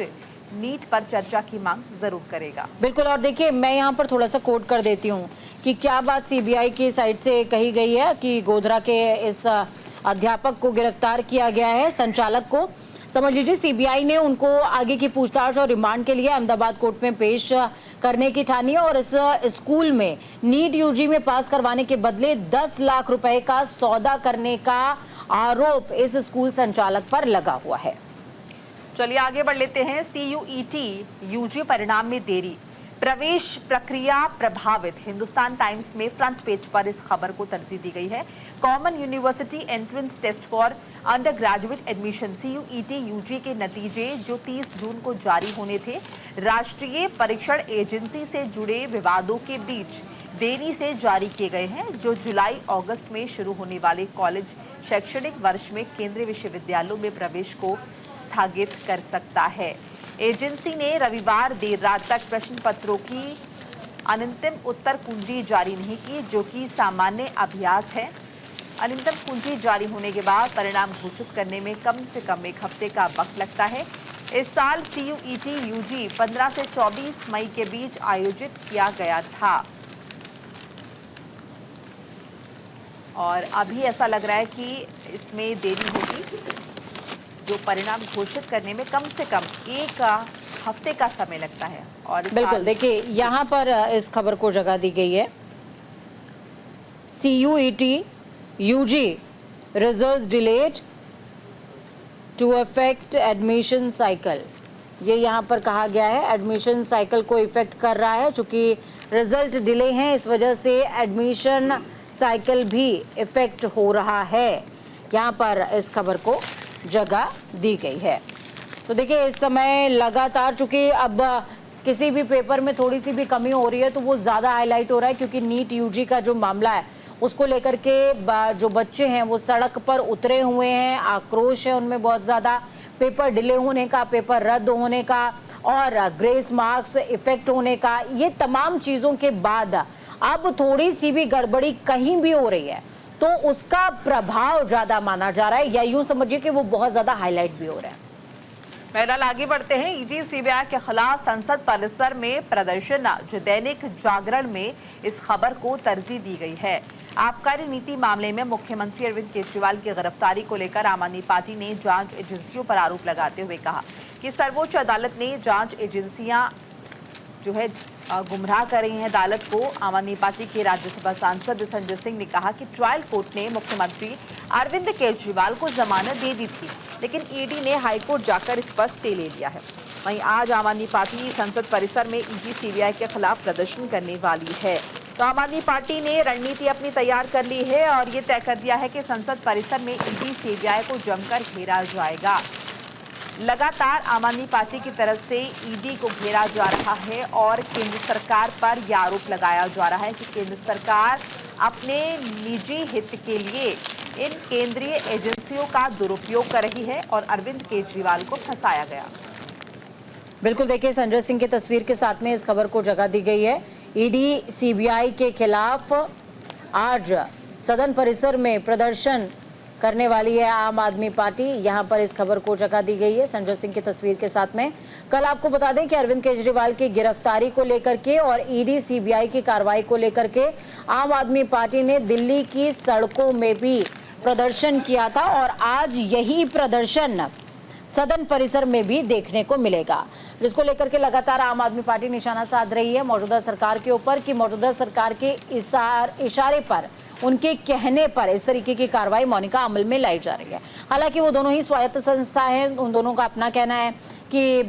नीट पर चर्चा की मांग जरूर करेगा। बिल्कुल, और देखिए मैं यहाँ पर थोड़ा सा कोट कर देती हूँ कि क्या बात सीबीआई की साइड से कही गई है कि गोधरा के इस अध्यापक को गिरफ्तार किया गया है, संचालक को। समझ लीजिए सीबीआई ने उनको आगे की पूछताछ और रिमांड के लिए अहमदाबाद कोर्ट में पेश करने की ठानी है और इस स्कूल में नीट यूजी में पास करवाने के बदले 10 लाख रुपए का सौदा करने का आरोप इस स्कूल संचालक पर लगा हुआ है। चलिए आगे बढ़ लेते हैं। CUET यूजी परिणाम में देरी, प्रवेश प्रक्रिया प्रभावित। हिंदुस्तान टाइम्स में फ्रंट पेज पर इस खबर को तरजीह दी गई है। Common University Entrance Test for undergraduate admission CUET UG के नतीजे जो 30 जून को जारी होने थे, राष्ट्रीय परीक्षण एजेंसी से जुड़े विवादों के बीच देरी से जारी किए गए हैं, जो जुलाई अगस्त में शुरू होने वाले कॉलेज शैक्षणिक वर्ष में केंद्रीय विश्वविद्यालयों में प्रवेश को स्थगित कर सकता है। एजेंसी ने रविवार देर रात तक प्रश्न पत्रों की अंतिम उत्तर कुंजी जारी नहीं की, जो कि सामान्य अभ्यास है। अंतिम कुंजी जारी होने के बाद परिणाम घोषित करने में कम से कम 1 हफ्ते का वक्त लगता है। इस साल CUET यूजी 15 से 24 मई के बीच आयोजित किया गया था और अभी ऐसा लग रहा है कि इसमें देरी होगी, जो परिणाम घोषित करने में कम से कम 1 हफ्ते का समय लगता है। और बिल्कुल देखिए यहाँ पर इस खबर को जगह दी गई है। CUET UG results delayed to affect admission cycle. ये यहाँ पर कहा गया है एडमिशन साइकिल को इफेक्ट कर रहा है, चूंकि रिजल्ट डिले हैं इस वजह से एडमिशन साइकिल भी इफेक्ट हो रहा है। यहाँ पर इस खबर को जगह दी गई है। तो देखिए इस समय लगातार, चूंकि अब किसी भी पेपर में थोड़ी सी भी कमी हो रही है तो वो ज़्यादा हाईलाइट हो रहा है, क्योंकि नीट यूजी का जो मामला है उसको लेकर के जो बच्चे हैं वो सड़क पर उतरे हुए हैं, आक्रोश है उनमें बहुत ज़्यादा, पेपर डिले होने का, पेपर रद्द होने का और ग्रेस मार्क्स इफेक्ट होने का, ये तमाम चीज़ों के बाद अब थोड़ी सी भी गड़बड़ी कहीं भी हो रही है तो उसका प्रभाव ज्यादा माना जा रहा है, या यूं समझिए कि वो बहुत ज्यादा हाईलाइट भी हो रहा है। बहरहाल आगे बढ़ते हैं। ईडी सीबीआई के खिलाफ संसद परिसर में प्रदर्शन, जो दैनिक जागरण में इस खबर को तरजीह दी गई है। आबकारी नीति मामले में मुख्यमंत्री अरविंद केजरीवाल की गिरफ्तारी को लेकर आम आदमी पार्टी ने जांच एजेंसियों पर आरोप लगाते हुए कहा कि सर्वोच्च अदालत ने जांच एजेंसियां जो है गुमराह कर रही हैं अदालत को। आम आदमी पार्टी के राज्यसभा सांसद संजय सिंह ने कहा कि ट्रायल कोर्ट ने मुख्यमंत्री अरविंद केजरीवाल को जमानत दे दी थी, लेकिन ईडी ने हाईकोर्ट जाकर इस पर स्टे ले लिया है। वहीं आज आम आदमी पार्टी संसद परिसर में ईडी सीबीआई के खिलाफ प्रदर्शन करने वाली है। तो आम आदमी पार्टी ने रणनीति अपनी तैयार कर ली है और ये तय कर दिया है कि संसद परिसर में ईडी सीबीआई को जमकर घेरा जाएगा। लगातार आम आदमी पार्टी की तरफ से ईडी को घेरा जा रहा है और केंद्र सरकार पर यह आरोप लगाया जा रहा है कि केंद्र सरकार अपने निजी हित के लिए इन केंद्रीय एजेंसियों का दुरुपयोग कर रही है और अरविंद केजरीवाल को फंसाया गया। बिल्कुल, देखिए संजय सिंह की तस्वीर के साथ में इस खबर को जगह दी गई है। ईडी सीबीआई के खिलाफ आज सदन परिसर में प्रदर्शन करने वाली है आम आदमी पार्टी। यहां पर इस खबर को जगह दी गई है संजय सिंह की तस्वीर के साथ में। कल आपको बता दें कि अरविंद केजरीवाल की गिरफ्तारी को लेकर के और ईडी सीबीआई की कार्रवाई को लेकर के आम आदमी पार्टी ने दिल्ली की सड़कों में भी प्रदर्शन किया था और आज यही प्रदर्शन सदन परिसर में भी देखने को मिलेगा, जिसको लेकर के लगातार आम आदमी पार्टी निशाना साध रही है मौजूदा सरकार के ऊपर कि मौजूदा सरकार के इशारे पर, उनके कहने पर इस तरीके की कार्रवाई मोनिका अमल में लाई जा रही है। हालांकि वो दोनों ही स्वायत्त संस्था हैं, उन दोनों का अपना कहना है कि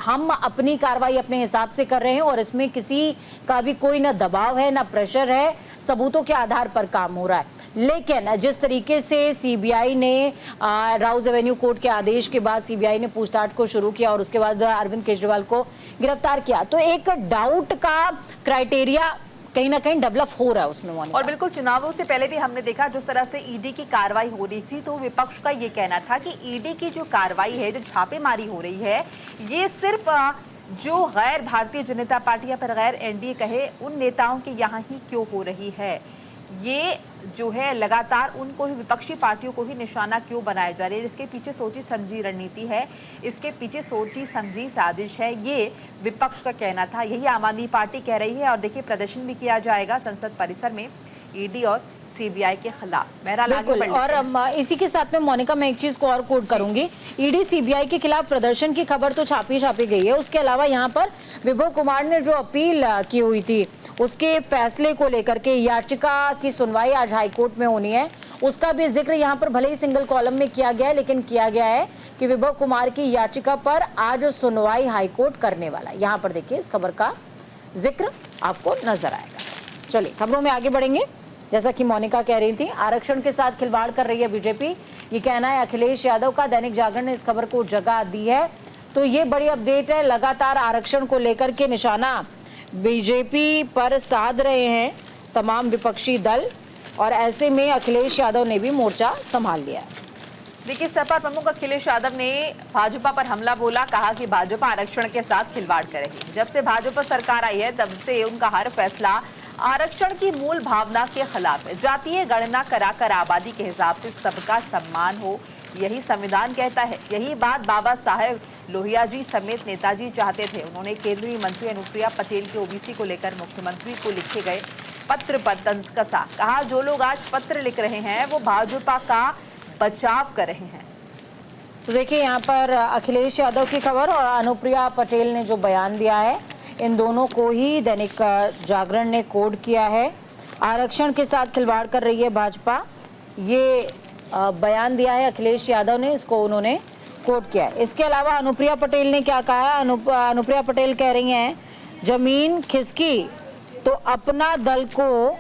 हम अपनी कार्रवाई अपने हिसाब से कर रहे हैं और इसमें किसी का भी कोई ना दबाव है ना प्रेशर है, सबूतों के आधार पर काम हो रहा है। लेकिन जिस तरीके से सीबीआई ने राउज एवेन्यू कोर्ट के आदेश के बाद सीबीआई ने पूछताछ को शुरू किया और उसके बाद अरविंद केजरीवाल को गिरफ्तार किया, तो एक डाउट का क्राइटेरिया कहीं ना कहीं डेवलप हो रहा है उसमें। और बिल्कुल चुनावों से पहले भी हमने देखा जिस तरह से ईडी की कार्रवाई हो रही थी, तो विपक्ष का ये कहना था कि ईडी की जो कार्रवाई है, जो छापेमारी हो रही है, ये सिर्फ जो गैर भारतीय जनता पार्टी या फिर गैर एनडीए कहे उन नेताओं के यहाँ ही क्यों हो रही है। ये जो है लगातार उनको ही, विपक्षी पार्टियों को ही निशाना क्यों बनाया जा रहा है। इसके पीछे सोची समझी रणनीति है, इसके पीछे सोची समझी साजिश है, ये विपक्ष का कहना था। यही आम आदमी पार्टी कह रही है और देखिए प्रदर्शन भी किया जाएगा संसद परिसर में ईडी और सीबीआई के खिलाफ। बिल्कुल, और इसी के साथ में मोनिका मैं एक चीज को और कोट करूंगी, ईडी सीबीआई के खिलाफ प्रदर्शन की खबर तो छापी गई है। उसके अलावा यहाँ पर विभव कुमार ने जो अपील की हुई थी उसके फैसले को लेकर के याचिका की सुनवाई आज हाईकोर्ट में होनी है, उसका भी जिक्र यहाँ पर भले ही सिंगल कॉलम में किया गया है, लेकिन किया गया है कि विभव कुमार की याचिका पर आज सुनवाई हाईकोर्ट करने वाला है। यहाँ पर देखिए इस खबर का जिक्र आपको नजर आएगा। चलिए खबरों में आगे बढ़ेंगे। जैसा कि मोनिका कह रही थी, आरक्षण के साथ खिलवाड़ कर रही है बीजेपी, ये कहना है अखिलेश यादव का। दैनिक जागरण ने इस खबर को जगह दी है, तो ये बड़ी अपडेट है। लगातार आरक्षण को लेकर के निशाना बीजेपी पर साध रहे हैं तमाम विपक्षी दल और ऐसे में अखिलेश यादव ने भी मोर्चा संभाल लिया है। देखिए सपा प्रमुख अखिलेश यादव ने भाजपा पर हमला बोला, कहा कि भाजपा आरक्षण के साथ खिलवाड़ करेगी। जब से भाजपा सरकार आई है तब से उनका हर फैसला आरक्षण की मूल भावना के खिलाफ है। जातीय गणना कराकर आबादी के हिसाब से सबका सम्मान हो, यही संविधान कहता है। यही बात बाबा साहेब लोहिया जी समेत नेताजी चाहते थे। उन्होंने केंद्रीय मंत्री अनुप्रिया पटेल के ओबीसी को लेकर मुख्यमंत्री को लिखे गए पत्र पर तंज कसा। कहा जो लोग आज पत्र लिख रहे हैं वो भाजपा का बचाव कर रहे हैं। तो देखिए यहाँ पर अखिलेश यादव की खबर और अनुप्रिया पटेल ने जो बयान दिया है, इन दोनों को ही दैनिक जागरण ने कोड किया है। आरक्षण के साथ खिलवाड़ कर रही है भाजपा, ये बयान दिया है अखिलेश यादव ने, इसको उन्होंने कोट किया है। इसके अलावा अनुप्रिया पटेल ने क्या कहा है, अनुप्रिया पटेल कह रही हैं जमीन खिसकी तो अपना दल को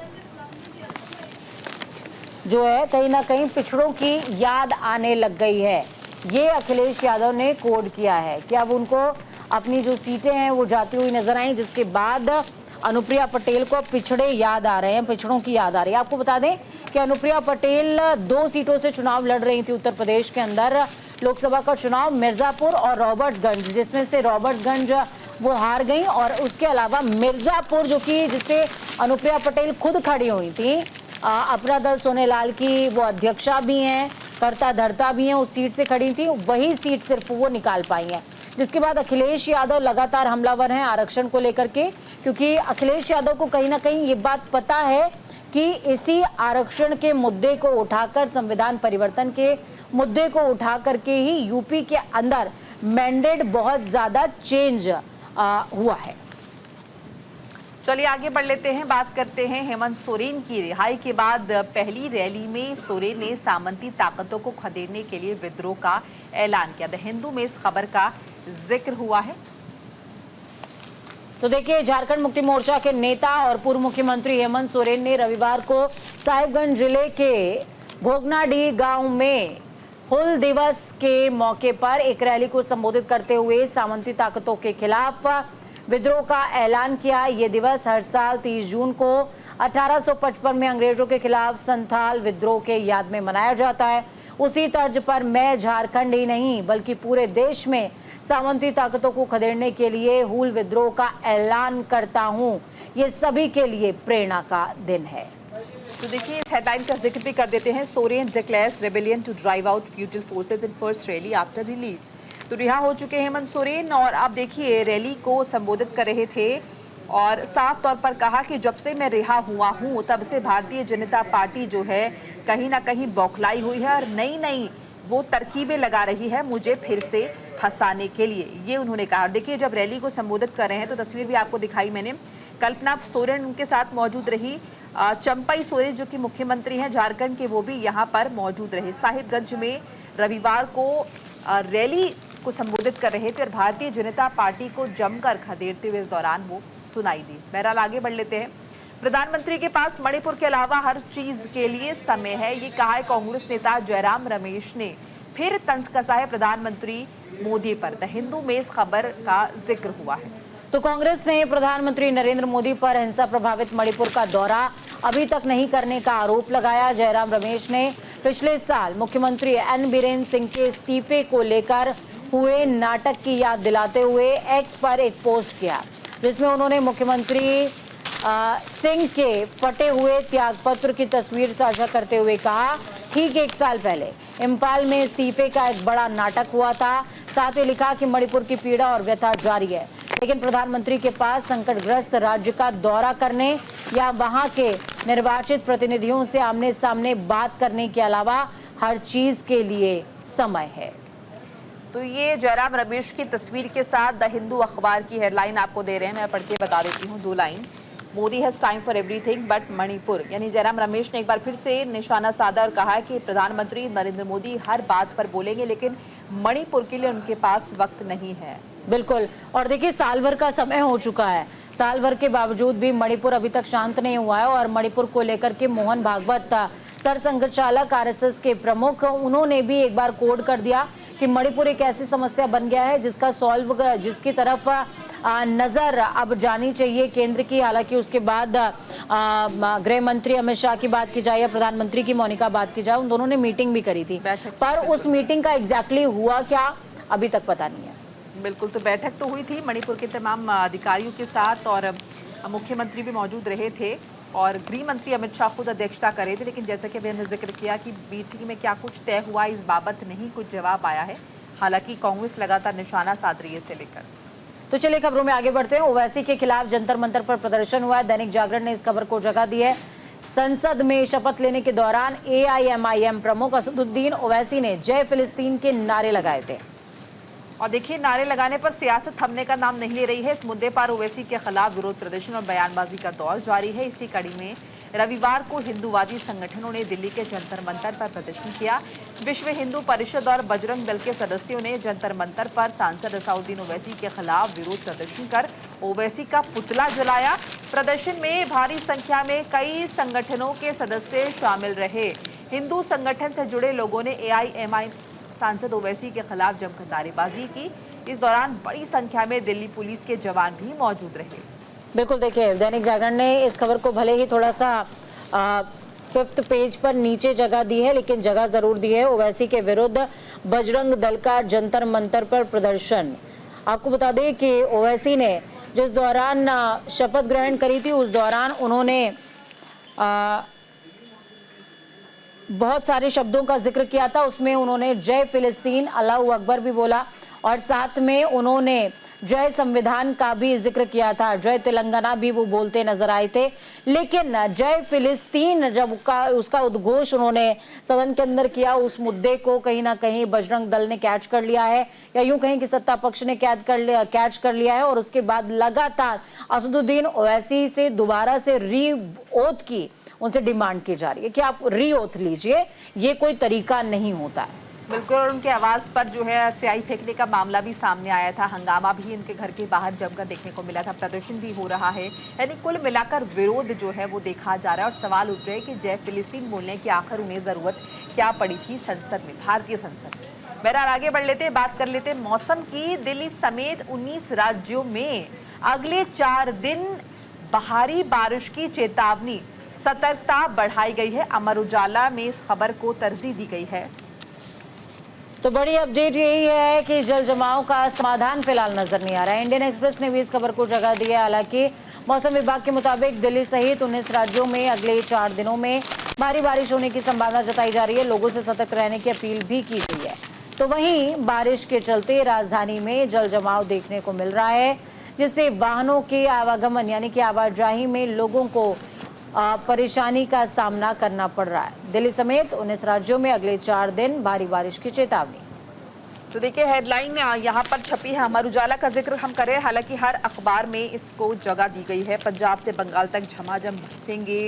जो है कहीं ना कहीं पिछड़ों की याद आने लग गई है। ये अखिलेश यादव ने कोड किया है कि अब उनको अपनी जो सीटें हैं वो जाती हुई नजर आई, जिसके बाद अनुप्रिया पटेल को पिछड़े याद आ रहे हैं, पिछड़ों की याद आ रही है। आपको बता दें कि अनुप्रिया पटेल 2 सीटों से चुनाव लड़ रही थी उत्तर प्रदेश के अंदर, लोकसभा का चुनाव मिर्जापुर और रॉबर्ट्सगंज, जिसमें से रॉबर्ट्सगंज वो हार गई और उसके अलावा मिर्जापुर जो कि जिससे अनुप्रिया पटेल खुद खड़ी हुई थी, अपना दल सोनेलाल की वो अध्यक्षा भी हैं, करता धरता भी हैं, उस सीट से खड़ी थी, वही सीट सिर्फ वो निकाल पाई हैं। जिसके बाद अखिलेश यादव लगातार हमलावर हैं आरक्षण को लेकर के, क्योंकि अखिलेश यादव को कहीं ना कहीं ये बात पता है कि इसी आरक्षण के मुद्दे को उठाकर, संविधान परिवर्तन के मुद्दे को उठा करके ही यूपी के अंदर मैंडेट बहुत ज्यादा चेंज हुआ है। चलिए आगे बढ़ लेते हैं, बात करते हैं हेमंत सोरेन की। रिहाई के बाद पहली रैली में सोरेन ने सामंती ताकतों को खदेड़ने के लिए विद्रोह का ऐलान किया। द हिंदू में इस खबर का जिक्र हुआ है। तो देखिए, झारखंड मुक्ति मोर्चा के नेता और पूर्व मुख्यमंत्री हेमंत सोरेन ने रविवार को साहिबगंज जिले के घोगनाडीह गांव में हुल दिवस के मौके पर एक रैली को संबोधित करते हुए सामंती ताकतों के खिलाफ विद्रोह का ऐलान किया। ये दिवस हर साल 30 जून को 1855 में अंग्रेजों के खिलाफ संथाल विद्रोह के याद में मनाया जाता है। उसी तर्ज पर मैं झारखंड ही नहीं बल्कि पूरे देश में सामंती ताकतों को खदेड़ने के लिए हूल विद्रोह का ऐलान करता हूं। ये सभी के लिए प्रेरणा का दिन है। तो देखिए, इस हेडलाइन का जिक्र भी कर देते हैं। Soren declares rebellion to drive out feudal forces in first rally after release. तो रिहा हो चुके हैं हेमंत सोरेन और आप देखिए रैली को संबोधित कर रहे थे और साफ तौर पर कहा कि जब से मैं रिहा हुआ हूं तब से भारतीय जनता पार्टी जो है कहीं ना कहीं बौखलाई हुई है और नई नई वो तरकीबें लगा रही है मुझे फिर से फंसाने के लिए, ये उन्होंने कहा। देखिए, जब रैली को संबोधित कर रहे हैं तो तस्वीर भी आपको दिखाई मैंने। कल्पना सोरेन उनके साथ मौजूद रही। चंपई सोरेन जो कि मुख्यमंत्री हैं झारखंड के, वो भी यहाँ पर मौजूद रहे। साहिबगंज में रविवार को रैली को संबोधित कर रहे थे और भारतीय जनता पार्टी को जमकर खदेड़ते हुए इस दौरान वो सुनाई दी। बहरहाल आगे बढ़ लेते हैं। प्रधानमंत्री के पास मणिपुर के अलावा हर चीज के लिए समय है, ये कहा है कांग्रेस नेता जयराम रमेश ने। फिर तंज कसा है प्रधानमंत्री मोदी पर। द हिंदू में इस खबर का जिक्र हुआ है। तो कांग्रेस ने प्रधानमंत्री नरेंद्र मोदी पर हिंसा प्रभावित मणिपुर का दौरा अभी तक नहीं करने का आरोप लगाया। जयराम रमेश ने पिछले साल मुख्यमंत्री एन बीरेन सिंह के इस्तीफे को लेकर हुए नाटक की याद दिलाते हुए एक्स पर एक पोस्ट किया, जिसमें उन्होंने मुख्यमंत्री सिंह के फटे हुए त्यागपत्र की तस्वीर साझा करते हुए कहा, ठीक 1 साल पहले इम्फाल में इस्तीफे का एक बड़ा नाटक हुआ था। साथ ही लिखा कि मणिपुर की पीड़ा और व्यथा जारी है, लेकिन प्रधानमंत्री के पास संकटग्रस्त राज्य का दौरा करने या वहां के निर्वाचित प्रतिनिधियों से आमने सामने बात करने के अलावा हर चीज के लिए समय है। तो ये जयराम रमेश की तस्वीर के साथ द हिंदू अखबार की हेडलाइन आपको दे रहे हैं। मैं पढ़ के बता देती हूँ 2 line. Modi has time for everything but Manipur, यानी जयराम रमेश ने एक बार फिर से निशाना साधा और कहा कि प्रधानमंत्री नरेंद्र मोदी हर बात पर बोलेंगे लेकिन मणिपुर के लिए उनके पास वक्त नहीं है। बिल्कुल, और देखिए साल भर का समय हो चुका है, साल भर के बावजूद भी मणिपुर अभी तक शांत नहीं हुआ है। और मणिपुर को लेकर के मोहन भागवत सरसंघचालक आरएसएस के प्रमुख, उन्होंने भी एक बार कोड कर दिया कि मणिपुर एक ऐसी समस्या बन गया है जिसकी तरफ नजर अब जानी चाहिए केंद्र की। हालांकि उसके बाद गृह मंत्री अमित शाह की बात की जाए या प्रधानमंत्री की मोनिका बात की जाए, उन दोनों ने मीटिंग भी करी थी, पर उस मीटिंग का एग्जैक्टली हुआ क्या अभी तक पता नहीं है। बिल्कुल, तो बैठक तो हुई थी मणिपुर के तमाम अधिकारियों के साथ और मुख्यमंत्री भी मौजूद रहे थे और गृह मंत्री अमित शाह खुद अध्यक्षता कर रहे थे, लेकिन जैसा कि अभी हमने जिक्र किया कि मीटिंग में क्या कुछ तय हुआ इस बाबत नहीं कुछ जवाब आया है। हालांकि कांग्रेस लगातार निशाना साध रही है इसे लेकर। तो चलिए खबरों में आगे बढ़ते हैं। ओवैसी के खिलाफ जंतर मंतर पर प्रदर्शन हुआ है। दैनिक जागरण ने इस खबर को जगह दी है। संसद में शपथ लेने के दौरान एआईएमआईएम प्रमुख असदुद्दीन ओवैसी ने जय फिलिस्तीन के नारे लगाए थे। और देखिए, नारे लगाने पर सियासत थमने का नाम नहीं ले रही है। इस मुद्दे पर ओवैसी के खिलाफ विरोध प्रदर्शन और बयानबाजी का दौर जारी है। इसी कड़ी में रविवार को हिंदूवादी संगठनों ने दिल्ली के जंतर मंतर पर प्रदर्शन किया। विश्व हिंदू परिषद और बजरंग दल के सदस्यों ने जंतर मंतर पर सांसद असाउद्दीन ओवैसी के खिलाफ विरोध प्रदर्शन कर ओवैसी का पुतला जलाया। प्रदर्शन में भारी संख्या में कई संगठनों के सदस्य शामिल रहे। हिंदू संगठन से जुड़े लोगों ने एआईएमआई सांसद ओवैसी के खिलाफ जमकर नारेबाजी की। इस दौरान बड़ी संख्या में दिल्ली पुलिस के जवान भी मौजूद रहे। बिल्कुल, देखिए दैनिक जागरण ने इस खबर को भले ही थोड़ा सा 5th पेज पर नीचे जगह दी है, लेकिन जगह जरूर दी है। ओवैसी के विरुद्ध बजरंग दल का जंतर मंतर पर प्रदर्शन। आपको बता दें कि ओवैसी ने जिस दौरान शपथ ग्रहण करी थी उस दौरान उन्होंने बहुत सारे शब्दों का जिक्र किया था। उसमें उन्होंने जय फिलिस्तीन, अल्लाहू अकबर भी बोला और साथ में उन्होंने जय संविधान का भी जिक्र किया था, जय तेलंगाना भी वो बोलते नजर आए थे। लेकिन जय फिलिस्तीन जब उसका उद्घोष उन्होंने सदन के अंदर किया, उस मुद्दे को कहीं ना कहीं बजरंग दल ने कैच कर लिया है, या यूं कहें कि सत्ता पक्ष ने कैच कर लिया है। और उसके बाद लगातार असदुद्दीन ओवैसी से दोबारा से री-ओथ की उनसे डिमांड की जा रही है कि आप री-ओथ लीजिए, ये कोई तरीका नहीं होता है। बिल्कुल, और उनके आवाज पर जो है स्याही फेंकने का मामला भी सामने आया था। हंगामा भी उनके घर के बाहर जमकर देखने को मिला था, प्रदर्शन भी हो रहा है। यानी कुल मिलाकर विरोध जो है वो देखा जा रहा है। और सवाल उठ रहे हैं कि जय फिलिस्तीन बोलने की आखिर उन्हें जरूरत क्या पड़ी थी संसद में, भारतीय संसद में। बहरहाल आगे बढ़ लेते, बात कर लेते मौसम की। दिल्ली समेत 19 राज्यों में अगले 4 दिन भारी बारिश की चेतावनी, सतर्कता बढ़ाई गई है। अमर उजाला में इस खबर को तरजीह दी गई है। तो बड़ी अपडेट यही है कि जल जमाव का समाधान फिलहाल नजर नहीं आ रहा है। इंडियन एक्सप्रेस ने भी इस खबर को जगह दी है। हालांकि मौसम विभाग के मुताबिक दिल्ली सहित 19 राज्यों में अगले 4 दिनों में भारी बारिश होने की संभावना जताई जा रही है। लोगों से सतर्क रहने की अपील भी की गई है। तो वहीं बारिश के चलते राजधानी में जल जमाव देखने को मिल रहा है, जिससे वाहनों के आवागमन यानी कि आवाजाही में लोगों को परेशानी का सामना करना पड़ रहा है। दिल्ली समेत 19 राज्यों में अगले 4 दिन भारी बारिश की चेतावनी। तो देखिए हेडलाइन यहाँ पर छपी है, अमर उजाला का जिक्र हम करें, हालांकि हर अखबार में इसको जगह दी गई है। पंजाब से बंगाल तक झमाझम बरसेंगे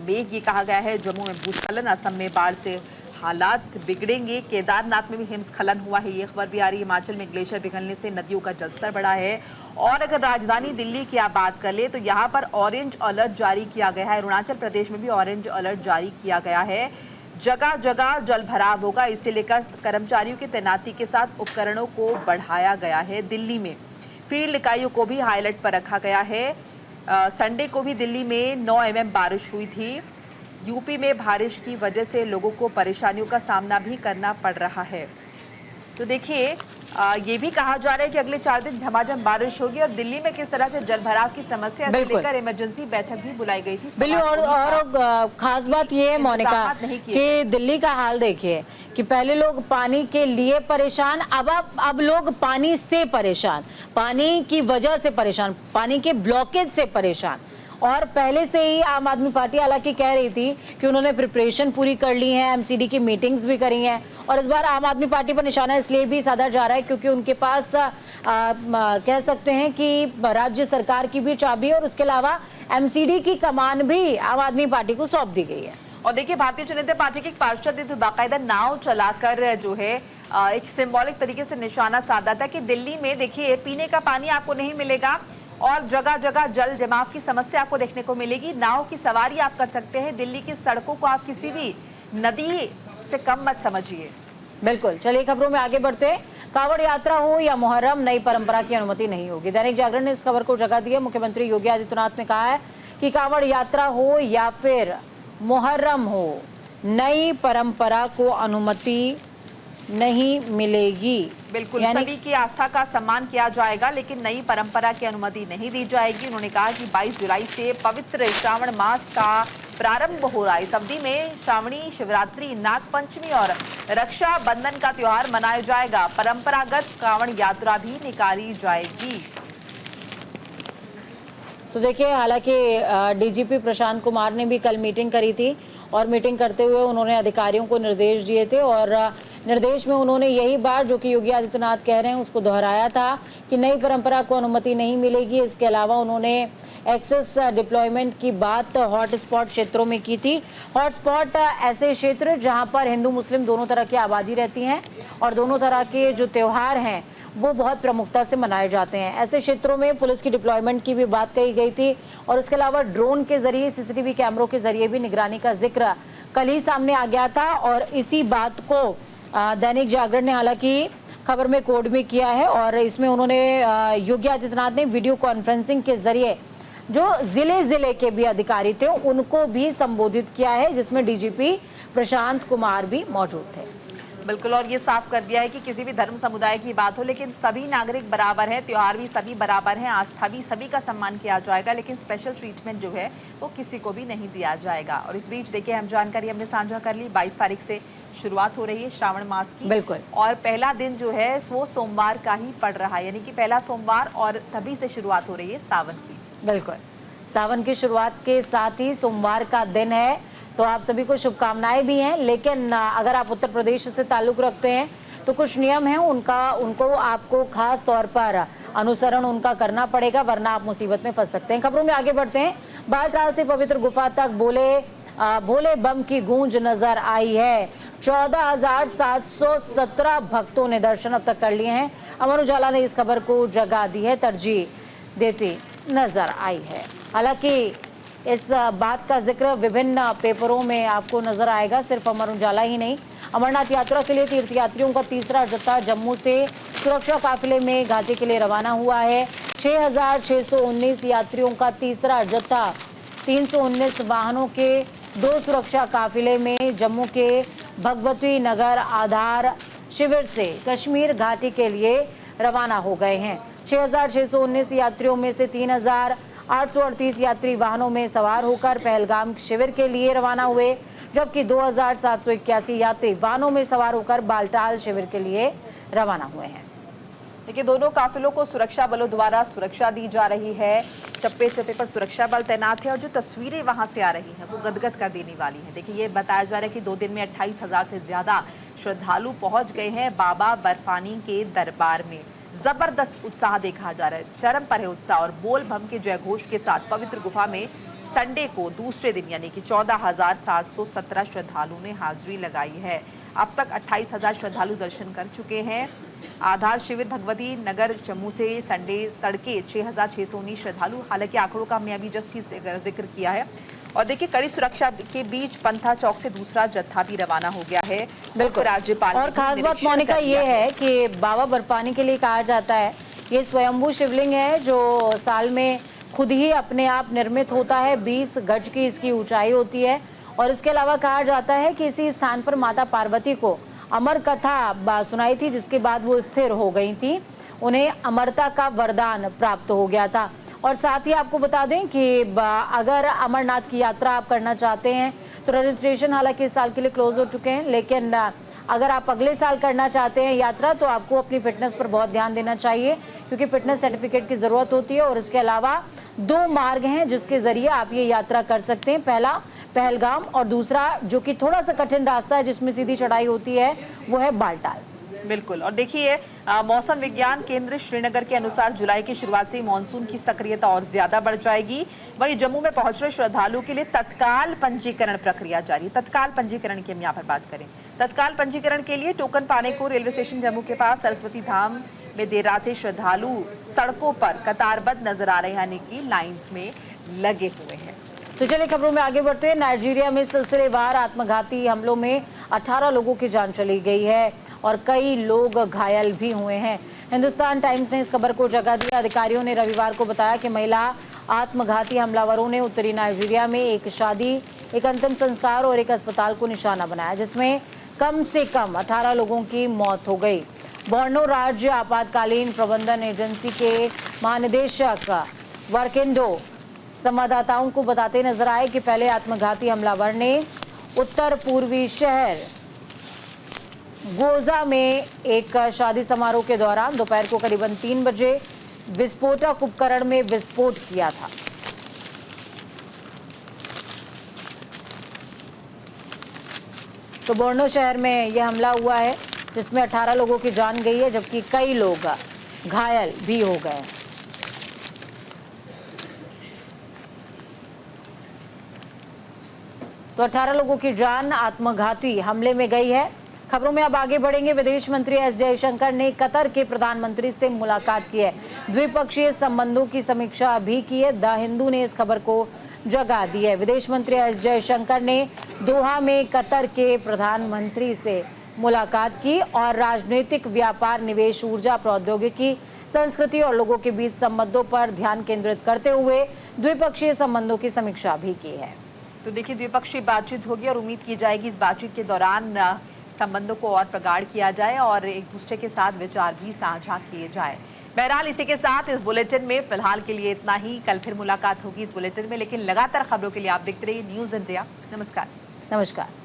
मेघ, ये कहा गया है। जम्मू में भूस्खलन, असम में बाढ़ से हालात बिगड़ेंगे। केदारनाथ में भी हिमस्खलन हुआ है, ये खबर भी आ रही है। हिमाचल में ग्लेशियर पिघलने से नदियों का जलस्तर बढ़ा है। और अगर राजधानी दिल्ली की आप बात कर ले तो यहाँ पर ऑरेंज अलर्ट जारी किया गया है। अरुणाचल प्रदेश में भी ऑरेंज अलर्ट जारी किया गया है। जगह जगह जल भराव होगा, इसे लेकर कर्मचारियों की तैनाती के साथ उपकरणों को बढ़ाया गया है। दिल्ली में फील्ड इकाइयों को भी हाईलाइट पर रखा गया है। संडे को भी दिल्ली में 9 mm बारिश हुई थी। यूपी में बारिश की वजह से लोगों को परेशानियों का सामना भी करना पड़ रहा है। तो देखिए ये भी कहा जा रहा है कि अगले 4 दिन झमाझम बारिश होगी। और दिल्ली में किस तरह से जलभराव की समस्या से लेकर इमरजेंसी बैठक भी बुलाई गई थी। बिल्कुल, और खास बात ये है मोनिका कि दिल्ली का हाल देखिए कि पहले लोग पानी के लिए परेशान, अब लोग पानी से परेशान, पानी की वजह से परेशान, पानी के ब्लॉकेज से परेशान। और पहले से ही आम आदमी पार्टी हालांकि कह रही थी कि उन्होंने प्रिपरेशन पूरी कर ली है, एमसीडी की मीटिंग्स भी करी हैं। और इस बार आम आदमी पार्टी पर निशाना इसलिए भी साधा जा रहा है क्योंकि उनके पास कह सकते हैं कि राज्य सरकार की भी चाबी है और उसके अलावा एमसीडी की कमान भी आम आदमी पार्टी को सौंप दी गई है। और देखिए भारतीय जनता पार्टी के एक पार्षद ने तो बाकायदा नाव चलाकर जो है एक सिंबॉलिक तरीके से निशाना साधा था कि दिल्ली में देखिए पीने का पानी आपको नहीं मिलेगा और जगह जगह जल जमाव की समस्या आपको देखने को मिलेगी। नाव की सवारी आप कर सकते हैं, दिल्ली की सड़कों को आप किसी भी नदी से कम मत समझिए। बिल्कुल, चलिए खबरों में आगे बढ़ते हैं। कांवड़ यात्रा हो या मुहर्रम, नई परंपरा की अनुमति नहीं होगी। दैनिक जागरण ने इस खबर को जगह दी है। मुख्यमंत्री योगी आदित्यनाथ ने कहा है कि कांवड़ यात्रा हो या फिर मुहर्रम हो, नई परंपरा को अनुमति नहीं मिलेगी। बिल्कुल, सभी की आस्था का सम्मान किया जाएगा लेकिन नई परंपरा की अनुमति नहीं दी जाएगी। उन्होंने कहा कि 22 जुलाई से पवित्र श्रावण मास का प्रारंभ हो रहा है। इस अवधि में श्रावणी शिवरात्रि, नाग पंचमी और रक्षा बंधन का त्योहार मनाया जाएगा। परंपरागत कांवड़ यात्रा भी निकाली जाएगी। तो देखिए हालांकि डीजीपी प्रशांत कुमार ने भी कल मीटिंग करी थी और मीटिंग करते हुए उन्होंने अधिकारियों को निर्देश दिए थे और निर्देश में उन्होंने यही बात जो कि योगी आदित्यनाथ कह रहे हैं उसको दोहराया था कि नई परंपरा को अनुमति नहीं मिलेगी। इसके अलावा उन्होंने एक्सेस डिप्लॉयमेंट की बात हॉटस्पॉट क्षेत्रों में की थी। हॉटस्पॉट ऐसे क्षेत्र जहां पर हिंदू मुस्लिम दोनों तरह की आबादी रहती हैं और दोनों तरह के जो त्यौहार हैं वो बहुत प्रमुखता से मनाए जाते हैं। ऐसे क्षेत्रों में पुलिस की डिप्लॉयमेंट की भी बात कही गई थी और इसके अलावा ड्रोन के जरिए, सीसीटीवी कैमरों के जरिए भी निगरानी का जिक्र कल ही सामने आ गया था। और इसी बात को दैनिक जागरण ने हालांकि खबर में कोड में किया है और इसमें उन्होंने योगी आदित्यनाथ ने वीडियो कॉन्फ्रेंसिंग के जरिए जो जिले के भी अधिकारी थे उनको भी संबोधित किया है, जिसमें डीजीपी प्रशांत कुमार भी मौजूद थे। बिल्कुल, और ये साफ कर दिया है कि किसी भी धर्म समुदाय की बात हो, लेकिन सभी नागरिक बराबर हैं, त्योहार भी सभी बराबर हैं, आस्था भी सभी का सम्मान किया जाएगा, लेकिन स्पेशल ट्रीटमेंट जो है वो किसी को भी नहीं दिया जाएगा। और इस बीच देखिए, हम जानकारी हमने साझा कर ली, 22 तारीख से शुरुआत हो रही है श्रावण मास की। बिल्कुल। और पहला दिन जो है वो सोमवार का ही पड़ रहा है, यानी कि पहला सोमवार, और तभी से शुरुआत हो रही है सावन की। बिल्कुल, सावन की शुरुआत के साथ ही सोमवार का दिन है, तो आप सभी को शुभकामनाएं भी हैं। लेकिन अगर आप उत्तर प्रदेश से ताल्लुक रखते हैं तो कुछ नियम हैं, उनको आपको खास तौर पर अनुसरण उनका करना पड़ेगा, वरना आप मुसीबत में फंस सकते हैं। खबरों में आगे बढ़ते हैं। बालटाल से पवित्र गुफा तक भोले बम की गूंज नजर आई है। 14,717 भक्तों ने दर्शन अब तक कर लिए हैं। अमर उजाला ने इस खबर को जगह दी है, तरजीह देती नजर आई है। हालांकि इस बात का जिक्र विभिन्न पेपरों में आपको नजर आएगा, सिर्फ अमर उजाला ही नहीं। अमरनाथ यात्रा के लिए तीर्थयात्रियों का तीसरा जत्था जम्मू से सुरक्षा काफिले में घाटी के लिए रवाना हुआ है। 6,619 यात्रियों का तीसरा जत्था 319 वाहनों के 2 सुरक्षा काफिले में जम्मू के भगवती नगर आधार शिविर से कश्मीर घाटी के लिए रवाना हो गए हैं। 6,619 यात्रियों में से 3,838 यात्री वाहनों में सवार होकर पहलगाम शिविर के लिए रवाना हुए, जबकि 2,781 यात्री वाहनों में सवार होकर बालटाल शिविर के लिए रवाना हुए हैं। देखिए, दोनों काफिलों को सुरक्षा बलों द्वारा सुरक्षा दी जा रही है। चप्पे चप्पे पर सुरक्षा बल तैनात है, और जो तस्वीरें वहां से आ रही हैं वो गदगद कर देने वाली है। देखिए, ये बताया जा रहा है कि 2 दिन में 28,000 से ज्यादा श्रद्धालु पहुंच गए हैं बाबा बर्फानी के दरबार में। जबरदस्त उत्साह देखा जा रहा है, चरम पर है उत्साह, और बोल बम के जयघोष के साथ पवित्र गुफा में संडे को दूसरे दिन यानी कि 14,717 श्रद्धालुओं ने हाजिरी लगाई है। अब तक 28,000 श्रद्धालु दर्शन कर चुके हैं। आधार शिविर भगवती नगर जम्मू से संडे तड़के 6,619 श्रद्धालु, हालांकि आंकड़ों का हमने अभी जस्ट ही जिक्र किया है। और देखिए, कड़ी सुरक्षा के बीच पंथा चौक से दूसरा जत्था भी रवाना हो गया है। बिल्कुल, राज्यपाल और खास बात मोनिका ये है कि बाबा बर्फानी के लिए कहा जाता है, ये स्वयंभू शिवलिंग है जो साल में खुद ही अपने आप निर्मित होता है। 20 गज की इसकी ऊंचाई होती है, और इसके अलावा कहा जाता है कि इसी स्थान पर माता पार्वती को अमर कथा सुनाई थी, जिसके बाद वो स्थिर हो गई थी, उन्हें अमरता का वरदान प्राप्त हो गया था। और साथ ही आपको बता दें कि अगर अमरनाथ की यात्रा आप करना चाहते हैं तो रजिस्ट्रेशन हालांकि इस साल के लिए क्लोज हो चुके हैं, लेकिन अगर आप अगले साल करना चाहते हैं यात्रा तो आपको अपनी फिटनेस पर बहुत ध्यान देना चाहिए, क्योंकि फिटनेस सर्टिफिकेट की ज़रूरत होती है। और इसके अलावा 2 मार्ग हैं जिसके ज़रिए आप ये यात्रा कर सकते हैं। पहला पहलगाम, और दूसरा जो कि थोड़ा सा कठिन रास्ता है जिसमें सीधी चढ़ाई होती है, वो है बालटाल। बिल्कुल, और देखिए, मौसम विज्ञान केंद्र श्रीनगर के अनुसार जुलाई की शुरुआत से मानसून की सक्रियता और ज्यादा बढ़ जाएगी। वहीं जम्मू में पहुंच रहे श्रद्धालुओं के लिए तत्काल पंजीकरण प्रक्रिया जारी है। तत्काल पंजीकरण की हम यहाँ पर बात करें, तत्काल पंजीकरण के लिए टोकन पाने को रेलवे स्टेशन जम्मू के पास सरस्वती धाम में देर रात से श्रद्धालु सड़कों पर कतारबद्ध नजर आ रहे हैं, यानी कि लाइन्स में लगे हुए हैं। तो चलिए खबरों में आगे बढ़ते हैं। नाइजीरिया में सिलसिलेवार आत्मघाती हमलों में 18 लोगों की जान चली गई है और कई लोग घायल भी हुए हैं। हिंदुस्तान टाइम्स ने इस खबर को जगह दी। अधिकारियों ने रविवार को बताया कि महिला आत्मघाती हमलावरों ने उत्तरी नाइजीरिया में एक शादी, एक अंतिम संस्कार और एक अस्पताल को निशाना बनाया, जिसमें कम से कम 18 लोगों की मौत हो गई। बोर्नो राज्य आपातकालीन प्रबंधन एजेंसी के महानिदेशक वर्किंडो संवाददाताओं को बताते नजर आए कि पहले आत्मघाती हमलावर ने उत्तर पूर्वी शहर गोजा में एक शादी समारोह के दौरान दोपहर को करीबन 3 बजे विस्फोटक उपकरण में विस्फोट किया था। तो बोर्नो शहर में यह हमला हुआ है, जिसमें 18 लोगों की जान गई है, जबकि कई लोग घायल भी हो गए। तो 18 लोगों की जान आत्मघाती हमले में गई है। खबरों में अब आगे बढ़ेंगे। विदेश मंत्री एस जयशंकर ने कतर के प्रधानमंत्री से मुलाकात की है, द्विपक्षीय संबंधों की समीक्षा भी की है। द हिंदू ने इस खबर को जगह दी है। विदेश मंत्री एस जयशंकर ने दोहा में कतर के प्रधानमंत्री से मुलाकात की और राजनीतिक, व्यापार, निवेश, ऊर्जा, प्रौद्योगिकी, संस्कृति और लोगों के बीच संबंधों पर ध्यान केंद्रित करते हुए द्विपक्षीय संबंधों की समीक्षा भी की है। तो देखिए, द्विपक्षीय बातचीत होगी और उम्मीद की जाएगी इस बातचीत के दौरान संबंधों को और प्रगाढ़ किया जाए और एक दूसरे के साथ विचार भी साझा किए जाए। बहरहाल इसी के साथ इस बुलेटिन में फिलहाल के लिए इतना ही। कल फिर मुलाकात होगी इस बुलेटिन में, लेकिन लगातार खबरों के लिए आप देखते रहिए न्यूज़ इंडिया। नमस्कार। नमस्कार।